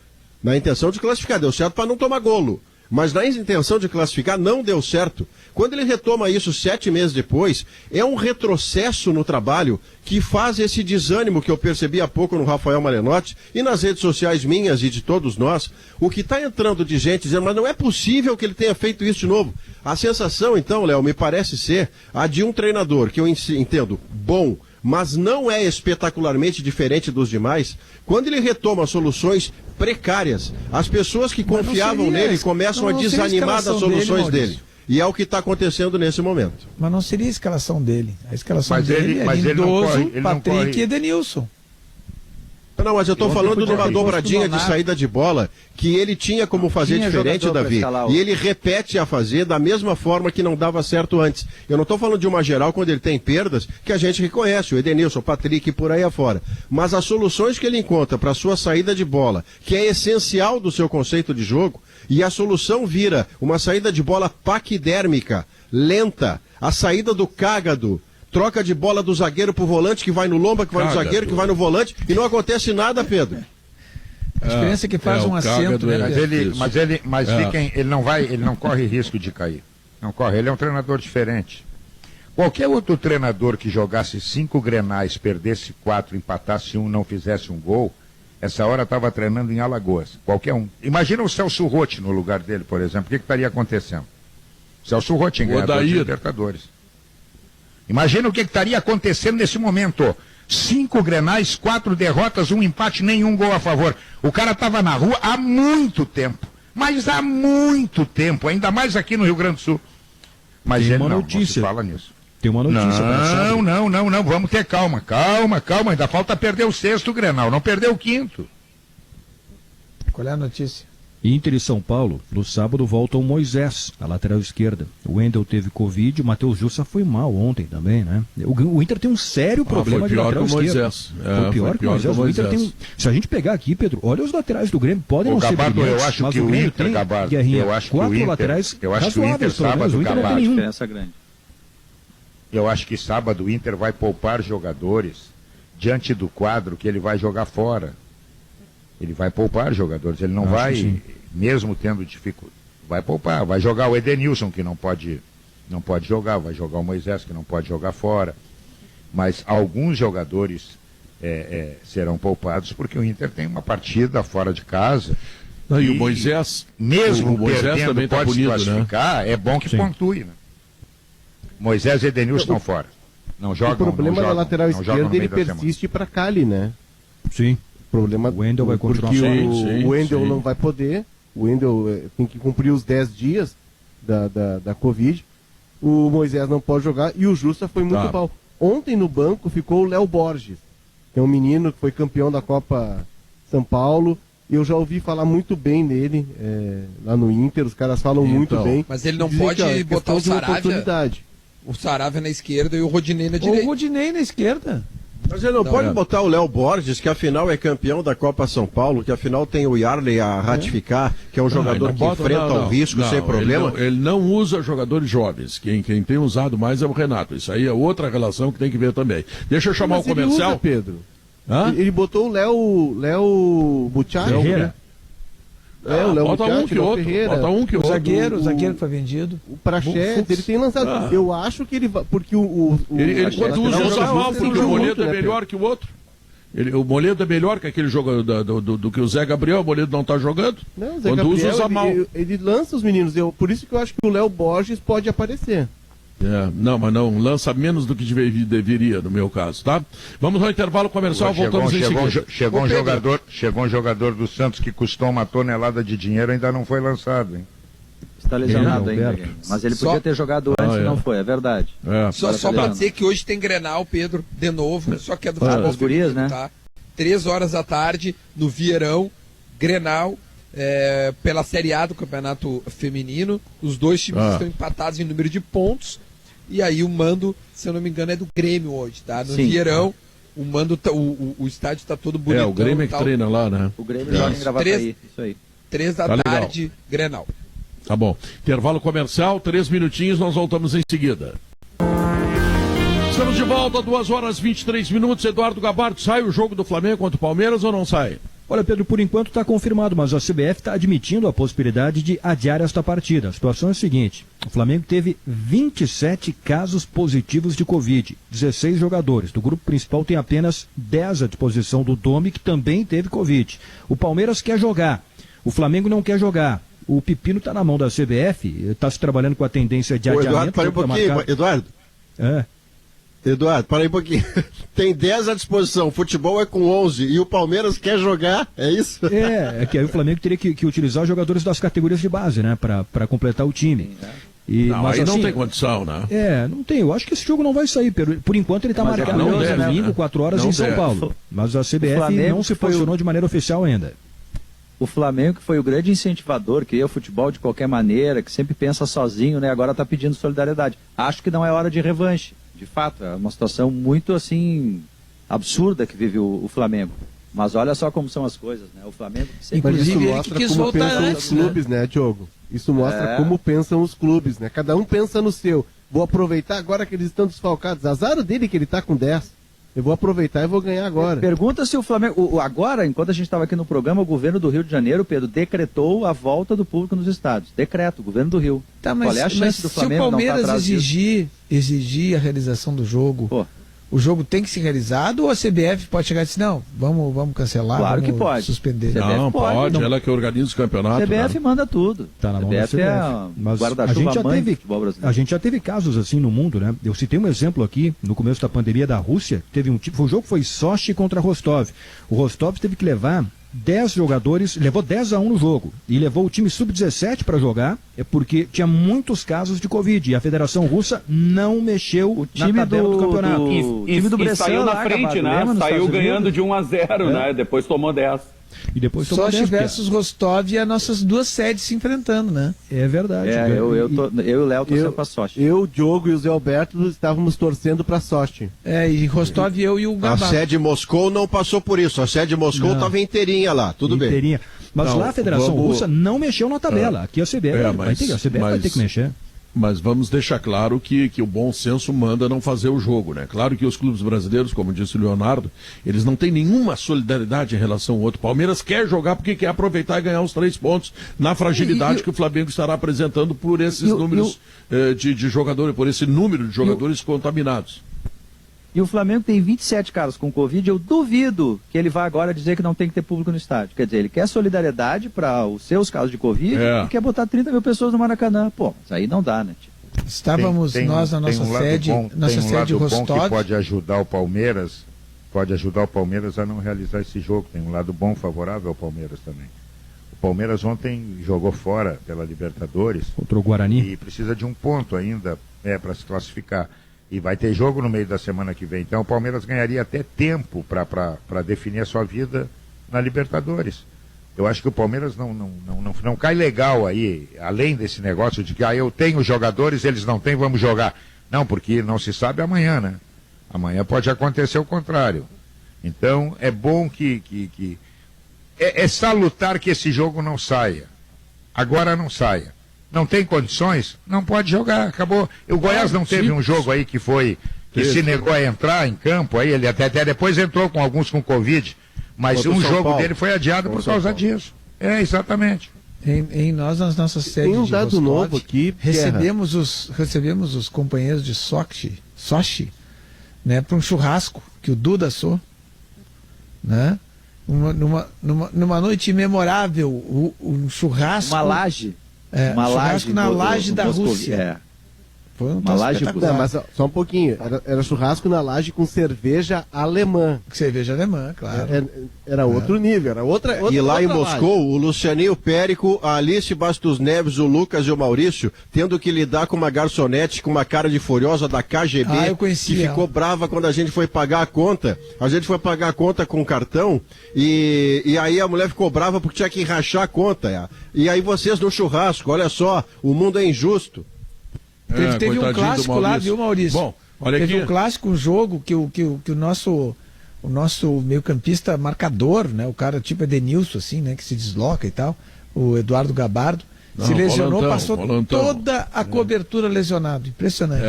Speaker 9: Deu certo para não tomar golo. Mas na intenção de classificar não deu certo. Quando ele retoma isso 7 meses depois, é um retrocesso no trabalho que faz esse desânimo que eu percebi há pouco no Rafael Malenotti e nas redes sociais minhas e de todos nós, o que está entrando de gente dizendo, mas não é possível que ele tenha feito isso de novo. A sensação, então, Léo, me parece ser a de um treinador que eu entendo bom, mas não é espetacularmente diferente dos demais, quando ele retoma soluções precárias, as pessoas que confiavam nele começam a desanimar das soluções dele. E é o que está acontecendo nesse momento.
Speaker 3: Mas não seria a escalação dele. A escalação dele é Lindoso, Patrick e Edenilson.
Speaker 9: Não, mas eu estou falando de uma dobradinha de saída de bola que ele tinha como fazer diferente, Davi. E ele repete a fazer da mesma forma que não dava certo antes. Eu não estou falando de uma geral quando ele tem perdas, que a gente reconhece, o Edenilson, o Patrick e por aí afora. Mas as soluções que ele encontra para a sua saída de bola, que é essencial do seu conceito de jogo, e a solução vira uma saída de bola paquidérmica, lenta, a saída do cágado, troca de bola do zagueiro pro volante, que vai no lomba, que vai no zagueiro, que vai no volante, e não acontece nada, Pedro.
Speaker 3: A diferença é que faz um acento, né?
Speaker 6: Ele não corre risco de cair. Não corre, ele é um treinador diferente. Qualquer outro treinador que jogasse 5 grenais, perdesse 4, empatasse 1, não fizesse um gol, essa hora estava treinando em Alagoas. Qualquer um. Imagina o Celso Rotti no lugar dele, por exemplo. O que estaria acontecendo? O Celso Rotti, ganhador de Libertadores. Imagina o que estaria acontecendo nesse momento. 5 grenais, 4 derrotas, 1 empate, nenhum gol a favor. O cara estava na rua há muito tempo. Mas há muito tempo, ainda mais aqui no Rio Grande do Sul. Mas ele não se fala nisso.
Speaker 2: Tem uma notícia.
Speaker 6: Não, vamos ter calma. Ainda falta perder o 6º Grenal, não perdeu o 5º.
Speaker 3: Qual é a notícia?
Speaker 2: Inter e São Paulo, no sábado volta o Moisés, na lateral esquerda. O Wendel teve Covid, o Matheus Jussa foi mal ontem também, né? O Inter tem um sério problema de lateral esquerdo. Foi pior que o Moisés. O Inter tem se a gente pegar aqui, Pedro, olha os laterais do Grêmio, podem não ser brilhantes,
Speaker 6: eu acho
Speaker 2: mas
Speaker 6: que
Speaker 2: o Grêmio tem, Guerrinha,
Speaker 6: eu acho que
Speaker 2: 4
Speaker 6: o Inter,
Speaker 2: laterais
Speaker 6: eu acho que o Inter sábado,
Speaker 2: o Inter não tem nenhum.
Speaker 5: Diferença grande.
Speaker 6: Eu acho que sábado o Inter vai poupar jogadores diante do quadro que ele vai jogar fora. Ele vai poupar jogadores, ele não vai, mesmo tendo dificuldade, vai poupar, vai jogar o Edenilson, que não pode jogar, vai jogar o Moisés, que não pode jogar fora. Mas alguns jogadores serão poupados porque o Inter tem uma partida fora de casa.
Speaker 1: E o Moisés,
Speaker 6: mesmo
Speaker 1: o Moisés
Speaker 6: perdendo,
Speaker 1: também tá
Speaker 6: pode
Speaker 1: bonito,
Speaker 6: se classificar, né? É bom que pontue, né? Moisés e Edenilson estão fora. Não jogam.
Speaker 4: O problema da lateral esquerda, ele persiste para Cali, né?
Speaker 2: Sim.
Speaker 4: O problema
Speaker 2: o Wendel vai continuar.
Speaker 4: Porque o Wendel não vai poder. O Wendel tem que cumprir os 10 dias da Covid. O Moisés não pode jogar e o Jussa foi muito mal. Ontem no banco ficou o Léo Borges, que é um menino que foi campeão da Copa São Paulo. Eu já ouvi falar muito bem dele lá no Inter, os caras falam muito bem.
Speaker 8: Mas ele não pode botar o Saravia. O Saravia na esquerda e o Rodinei na direita.
Speaker 3: O Rodinei na esquerda.
Speaker 9: Mas ele não pode botar o Léo Borges, que afinal é campeão da Copa São Paulo, que afinal tem o Yarley a ratificar, que é um jogador que enfrenta o risco sem problema.
Speaker 1: Ele não usa jogadores jovens. Quem tem usado mais é o Renato. Isso aí é outra relação que tem que ver também. Deixa eu chamar o comercial.
Speaker 4: Ele usa, Pedro. Ele botou o Léo Bucciari. O Léo
Speaker 1: bota um que outro. Bota um que
Speaker 3: o
Speaker 1: outro.
Speaker 3: Zagueiro que foi vendido.
Speaker 4: O Praxedes, ele tem lançado. Eu acho que ele vai. Porque
Speaker 1: ele conduz usa mal, porque o Moledo é melhor que o outro. O Moledo é melhor que aquele jogo do que o Zé Gabriel. O Moledo não está jogando.
Speaker 4: Não, o Zé Gabriel, usa mal. Ele lança os meninos. Por isso que eu acho que o Léo Borges pode aparecer.
Speaker 1: Não, mas não lança menos do que deveria, no meu caso, tá? Vamos ao intervalo comercial, voltamos em seguida.
Speaker 6: Chegou um jogador do Santos que custou 1 tonelada de dinheiro, ainda não foi lançado, hein?
Speaker 5: Está lesionado ainda, mas ele podia ter jogado antes e não foi, é verdade.
Speaker 8: Só para dizer que hoje tem Grenal, Pedro, de novo, só que é do futebol
Speaker 5: das gurias, né?
Speaker 8: Tá? 3 horas da tarde, no Vieirão, Grenal, pela Série A do Campeonato Feminino. Os dois times estão empatados em número de pontos. E aí o mando, se eu não me engano, é do Grêmio hoje, tá? No Vieirão, o mando, o estádio tá todo bonito.
Speaker 1: O Grêmio é que treina lá, né?
Speaker 5: O Grêmio joga em Gravataí, isso aí.
Speaker 8: 3 da tarde, legal. Grenal.
Speaker 1: Tá bom. Intervalo comercial, 3 minutinhos, nós voltamos em seguida. Estamos de volta, 2 horas e 23 minutos. Eduardo Gabardo, sai o jogo do Flamengo contra o Palmeiras ou não sai?
Speaker 2: Olha, Pedro, por enquanto está confirmado, mas a CBF está admitindo a possibilidade de adiar esta partida. A situação é a seguinte: o Flamengo teve 27 casos positivos de Covid, 16 jogadores. Do grupo principal tem apenas 10 à disposição do Domi, que também teve Covid. O Palmeiras quer jogar, o Flamengo não quer jogar. O pepino está na mão da CBF, está se trabalhando com a tendência de adiamento.
Speaker 9: Eduardo, para um pouquinho, Eduardo. Eduardo, para aí um pouquinho. Tem 10 à disposição, o futebol é com 11 e o Palmeiras quer jogar, é isso?
Speaker 2: É que aí o Flamengo teria que utilizar os jogadores das categorias de base, né, para completar o time. E,
Speaker 1: Não,
Speaker 2: mas
Speaker 1: aí não
Speaker 2: assim,
Speaker 1: tem condição, né?
Speaker 2: não tem. Eu acho que esse jogo não vai sair. Por enquanto ele está
Speaker 5: Mas é
Speaker 2: marcado
Speaker 1: curioso,
Speaker 2: para
Speaker 1: né?
Speaker 2: domingo, 4 horas
Speaker 1: Não
Speaker 2: em São
Speaker 1: deve.
Speaker 2: Paulo. Mas a CBF
Speaker 5: Flamengo
Speaker 2: não se
Speaker 5: foi
Speaker 2: posicionou de maneira oficial ainda.
Speaker 5: O Flamengo, que foi o grande incentivador, queria o futebol de qualquer maneira, que sempre pensa sozinho, né? Agora está pedindo solidariedade. Acho que não é hora de revanche. De fato, é uma situação muito, assim, absurda que vive o Flamengo. Mas olha só como são as coisas, né? O Flamengo sempre...
Speaker 4: Mas isso
Speaker 3: Inclusive, ele
Speaker 4: mostra
Speaker 3: que quis
Speaker 4: como
Speaker 3: voltar
Speaker 4: pensam
Speaker 3: antes,
Speaker 4: os clubes, né, Diogo? Isso mostra como pensam os clubes, né? Cada um pensa no seu. Vou aproveitar agora que eles estão desfalcados. Azar dele que ele tá com 10. Eu vou aproveitar e vou ganhar agora.
Speaker 5: Pergunta se o Flamengo... Agora, enquanto a gente estava aqui no programa, o governo do Rio de Janeiro, Pedro, decretou a volta do público nos estádios. Decreto, o governo do Rio.
Speaker 3: Tá, mas,
Speaker 5: Qual é a
Speaker 3: mas
Speaker 5: chance do
Speaker 3: se
Speaker 5: Flamengo
Speaker 3: o Palmeiras
Speaker 5: não estar atrás disso?
Speaker 3: exigir a realização do jogo,
Speaker 5: Pô,
Speaker 3: o jogo tem que ser realizado ou a CBF pode chegar e dizer, não, vamos cancelar,
Speaker 5: Claro
Speaker 3: vamos
Speaker 5: que pode.
Speaker 3: suspender?
Speaker 5: CBF
Speaker 1: Não, pode,
Speaker 5: não.
Speaker 1: ela que organiza o campeonato.
Speaker 5: CBF
Speaker 1: né?
Speaker 5: manda tudo.
Speaker 2: Tá na mão da
Speaker 5: CBF
Speaker 2: CBF.
Speaker 5: é a
Speaker 2: Mas a gente
Speaker 5: guarda-chuva
Speaker 2: já
Speaker 5: mãe do
Speaker 2: teve,
Speaker 5: futebol brasileiro.
Speaker 2: a gente já teve casos assim no mundo, né? Eu citei um exemplo aqui no começo da pandemia da Rússia. Teve o jogo foi Sochi contra Rostov. O Rostov teve que levar 10 jogadores, levou 10-1 no jogo e levou o time sub-17 para jogar, porque tinha muitos casos de Covid e a Federação Russa não mexeu
Speaker 5: O time
Speaker 2: na tabela do campeonato.
Speaker 5: o time do
Speaker 7: E
Speaker 5: Bressan
Speaker 7: saiu na
Speaker 5: lá,
Speaker 7: frente,
Speaker 5: acabado,
Speaker 7: né?
Speaker 5: lembra, nos
Speaker 7: Saiu
Speaker 5: Estados
Speaker 7: ganhando
Speaker 5: Unidos?
Speaker 7: de 1-0, né? Depois tomou 10.
Speaker 2: E depois tomou
Speaker 3: Sochi
Speaker 2: 10,
Speaker 3: versus Rostov e as nossas duas sedes se enfrentando, né?
Speaker 2: É verdade.
Speaker 5: Eu e o Léo torcendo pra Sochi.
Speaker 4: Eu, o Diogo e o Zé Alberto estávamos torcendo pra Sochi.
Speaker 3: E Rostov, eu e o
Speaker 9: A
Speaker 3: Gabá.
Speaker 9: sede Moscou não passou por isso. A sede Moscou estava inteirinha lá, tudo bem.
Speaker 2: inteirinha. Mas
Speaker 1: Não,
Speaker 2: lá a Federação
Speaker 1: vamos-
Speaker 2: Russa não mexeu na tabela. Aqui a CBF, vai ter que mexer.
Speaker 1: Mas vamos deixar claro que o bom senso manda não fazer o jogo, né? Claro que os clubes brasileiros, como disse o Leonardo, eles não têm nenhuma solidariedade em relação ao outro. Palmeiras quer jogar porque quer aproveitar e ganhar os 3 pontos na fragilidade que o Flamengo estará apresentando por esses números de jogadores, por esse número de jogadores contaminados.
Speaker 5: E o Flamengo tem 27 caras com Covid, eu duvido que ele vá agora dizer que não tem que ter público no estádio. Quer dizer, ele quer solidariedade para os seus casos de Covid e quer botar 30 mil pessoas no Maracanã. Pô, isso aí não dá, né? Tipo.
Speaker 3: Estávamos nós na nossa sede,
Speaker 6: Tem um lado bom
Speaker 3: Rostov.
Speaker 6: que pode ajudar o Palmeiras, a não realizar esse jogo. Tem um lado bom favorável ao Palmeiras também. O Palmeiras ontem jogou fora pela Libertadores
Speaker 2: Contra o Guarani.
Speaker 6: e precisa de um ponto ainda para se classificar. E vai ter jogo no meio da semana que vem. Então o Palmeiras ganharia até tempo para definir a sua vida na Libertadores. Eu acho que o Palmeiras não cai legal aí, além desse negócio de que eu tenho jogadores, eles não têm, vamos jogar. Não, porque não se sabe amanhã, né? Amanhã pode acontecer o contrário. Então é bom é salutar que esse jogo não saia. Agora não saia. Não tem condições? Não pode jogar, acabou. O Goiás não teve um jogo aí que se negou a entrar em campo, aí ele até depois entrou com alguns com Covid, mas um jogo dele foi adiado por causa disso. É, exatamente.
Speaker 3: Em nós, nas nossas sedes
Speaker 4: Tem um
Speaker 3: de
Speaker 4: dado
Speaker 3: Rostov,
Speaker 4: novo aqui,
Speaker 3: recebemos os companheiros de Sochi, né, para um churrasco que o Duda assou, né? Numa noite memorável, um churrasco.
Speaker 5: Uma laje.
Speaker 3: Uma churrasco na laje da Rússia. Foi
Speaker 5: uma laje.
Speaker 4: Não, mas só um pouquinho. Era churrasco na laje com cerveja alemã.
Speaker 3: Cerveja alemã, claro.
Speaker 4: Era outro nível, era outra
Speaker 9: E lá em
Speaker 4: outra
Speaker 9: Moscou,
Speaker 4: laje.
Speaker 9: o Lucianinho Périco, a Alice Bastos Neves, o Lucas e o Maurício, tendo que lidar com uma garçonete com uma cara de furiosa da KGB,
Speaker 3: eu conheci
Speaker 9: que
Speaker 3: ela.
Speaker 9: ficou brava quando a gente foi pagar a conta. A gente foi pagar a conta com cartão e aí a mulher ficou brava porque tinha que rachar a conta. E aí vocês no churrasco, olha só, o mundo é injusto.
Speaker 3: Teve um
Speaker 1: coitadinho do
Speaker 3: clássico lá,
Speaker 1: Maurício.
Speaker 3: viu, Maurício?
Speaker 1: Bom, olha
Speaker 3: Teve
Speaker 1: aqui.
Speaker 3: um clássico, um jogo que o nosso meio-campista marcador, né? O cara tipo Edenilson, assim, né? Que se desloca e tal, o Eduardo Gabardo, se lesionou, passou toda a cobertura lesionado. Impressionante.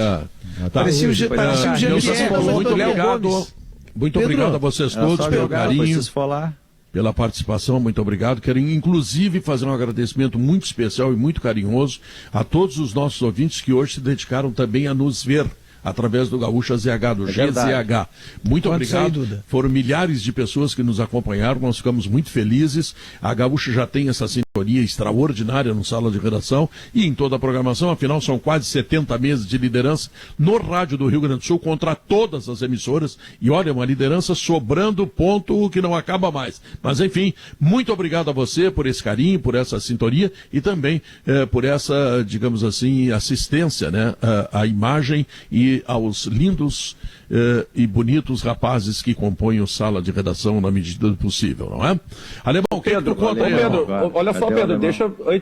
Speaker 3: Parecia o
Speaker 1: Muito obrigado. Muito obrigado a vocês todos pelo carinho, pela participação, muito obrigado. Quero inclusive fazer um agradecimento muito especial e muito carinhoso a todos os nossos ouvintes que hoje se dedicaram também a nos ver através do Gaúcha ZH, do GZH. Muito obrigado.
Speaker 3: Aí, Duda?
Speaker 1: Foram milhares de pessoas que nos acompanharam, nós ficamos muito felizes. A Gaúcha já tem essa extraordinária no Sala de Redação e em toda a programação, afinal são quase 70 meses de liderança no rádio do Rio Grande do Sul contra todas as emissoras e olha, uma liderança sobrando ponto que não acaba mais. Mas enfim, muito obrigado a você por esse carinho, por essa sintonia e também por essa, digamos assim, assistência, né, à imagem e aos lindos e bonitos rapazes que compõem o Sala de Redação na medida do possível, não é? Alemão, o que tu conta aí?
Speaker 7: Pedro, olha só, Pedro,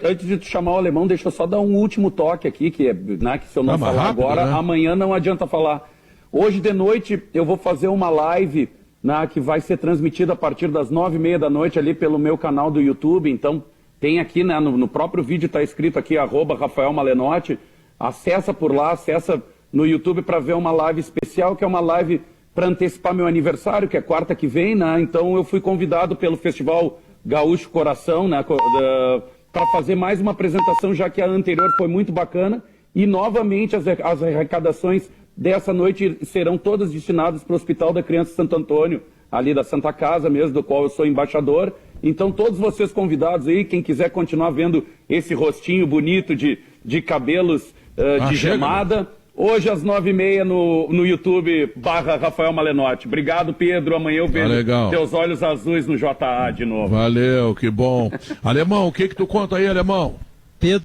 Speaker 7: antes de tu chamar o Alemão, deixa eu só dar um último toque aqui, que se eu não falar rápido, agora, né? Amanhã não adianta falar. Hoje de noite eu vou fazer uma live, né, que vai ser transmitida a partir das 9h30 da noite ali pelo meu canal do YouTube, então tem aqui, né, no próprio vídeo está escrito aqui, @RafaelMalenotti, acessa por lá, acessa no YouTube para ver uma live especial, que é uma live para antecipar meu aniversário, que é quarta que vem, né? Então eu fui convidado pelo Festival Gaúcho Coração, né, para fazer mais uma apresentação, já que a anterior foi muito bacana, e novamente as arrecadações dessa noite serão todas destinadas para o Hospital da Criança Santo Antônio, ali da Santa Casa mesmo, do qual eu sou embaixador. Então todos vocês convidados aí, quem quiser continuar vendo esse rostinho bonito de cabelos de gemada, hoje às 9h30 no YouTube /Rafael Malenotti. Obrigado, Pedro. Amanhã eu vejo teus olhos azuis no JA de novo.
Speaker 1: Valeu, que bom. Alemão, o que tu conta aí, Alemão?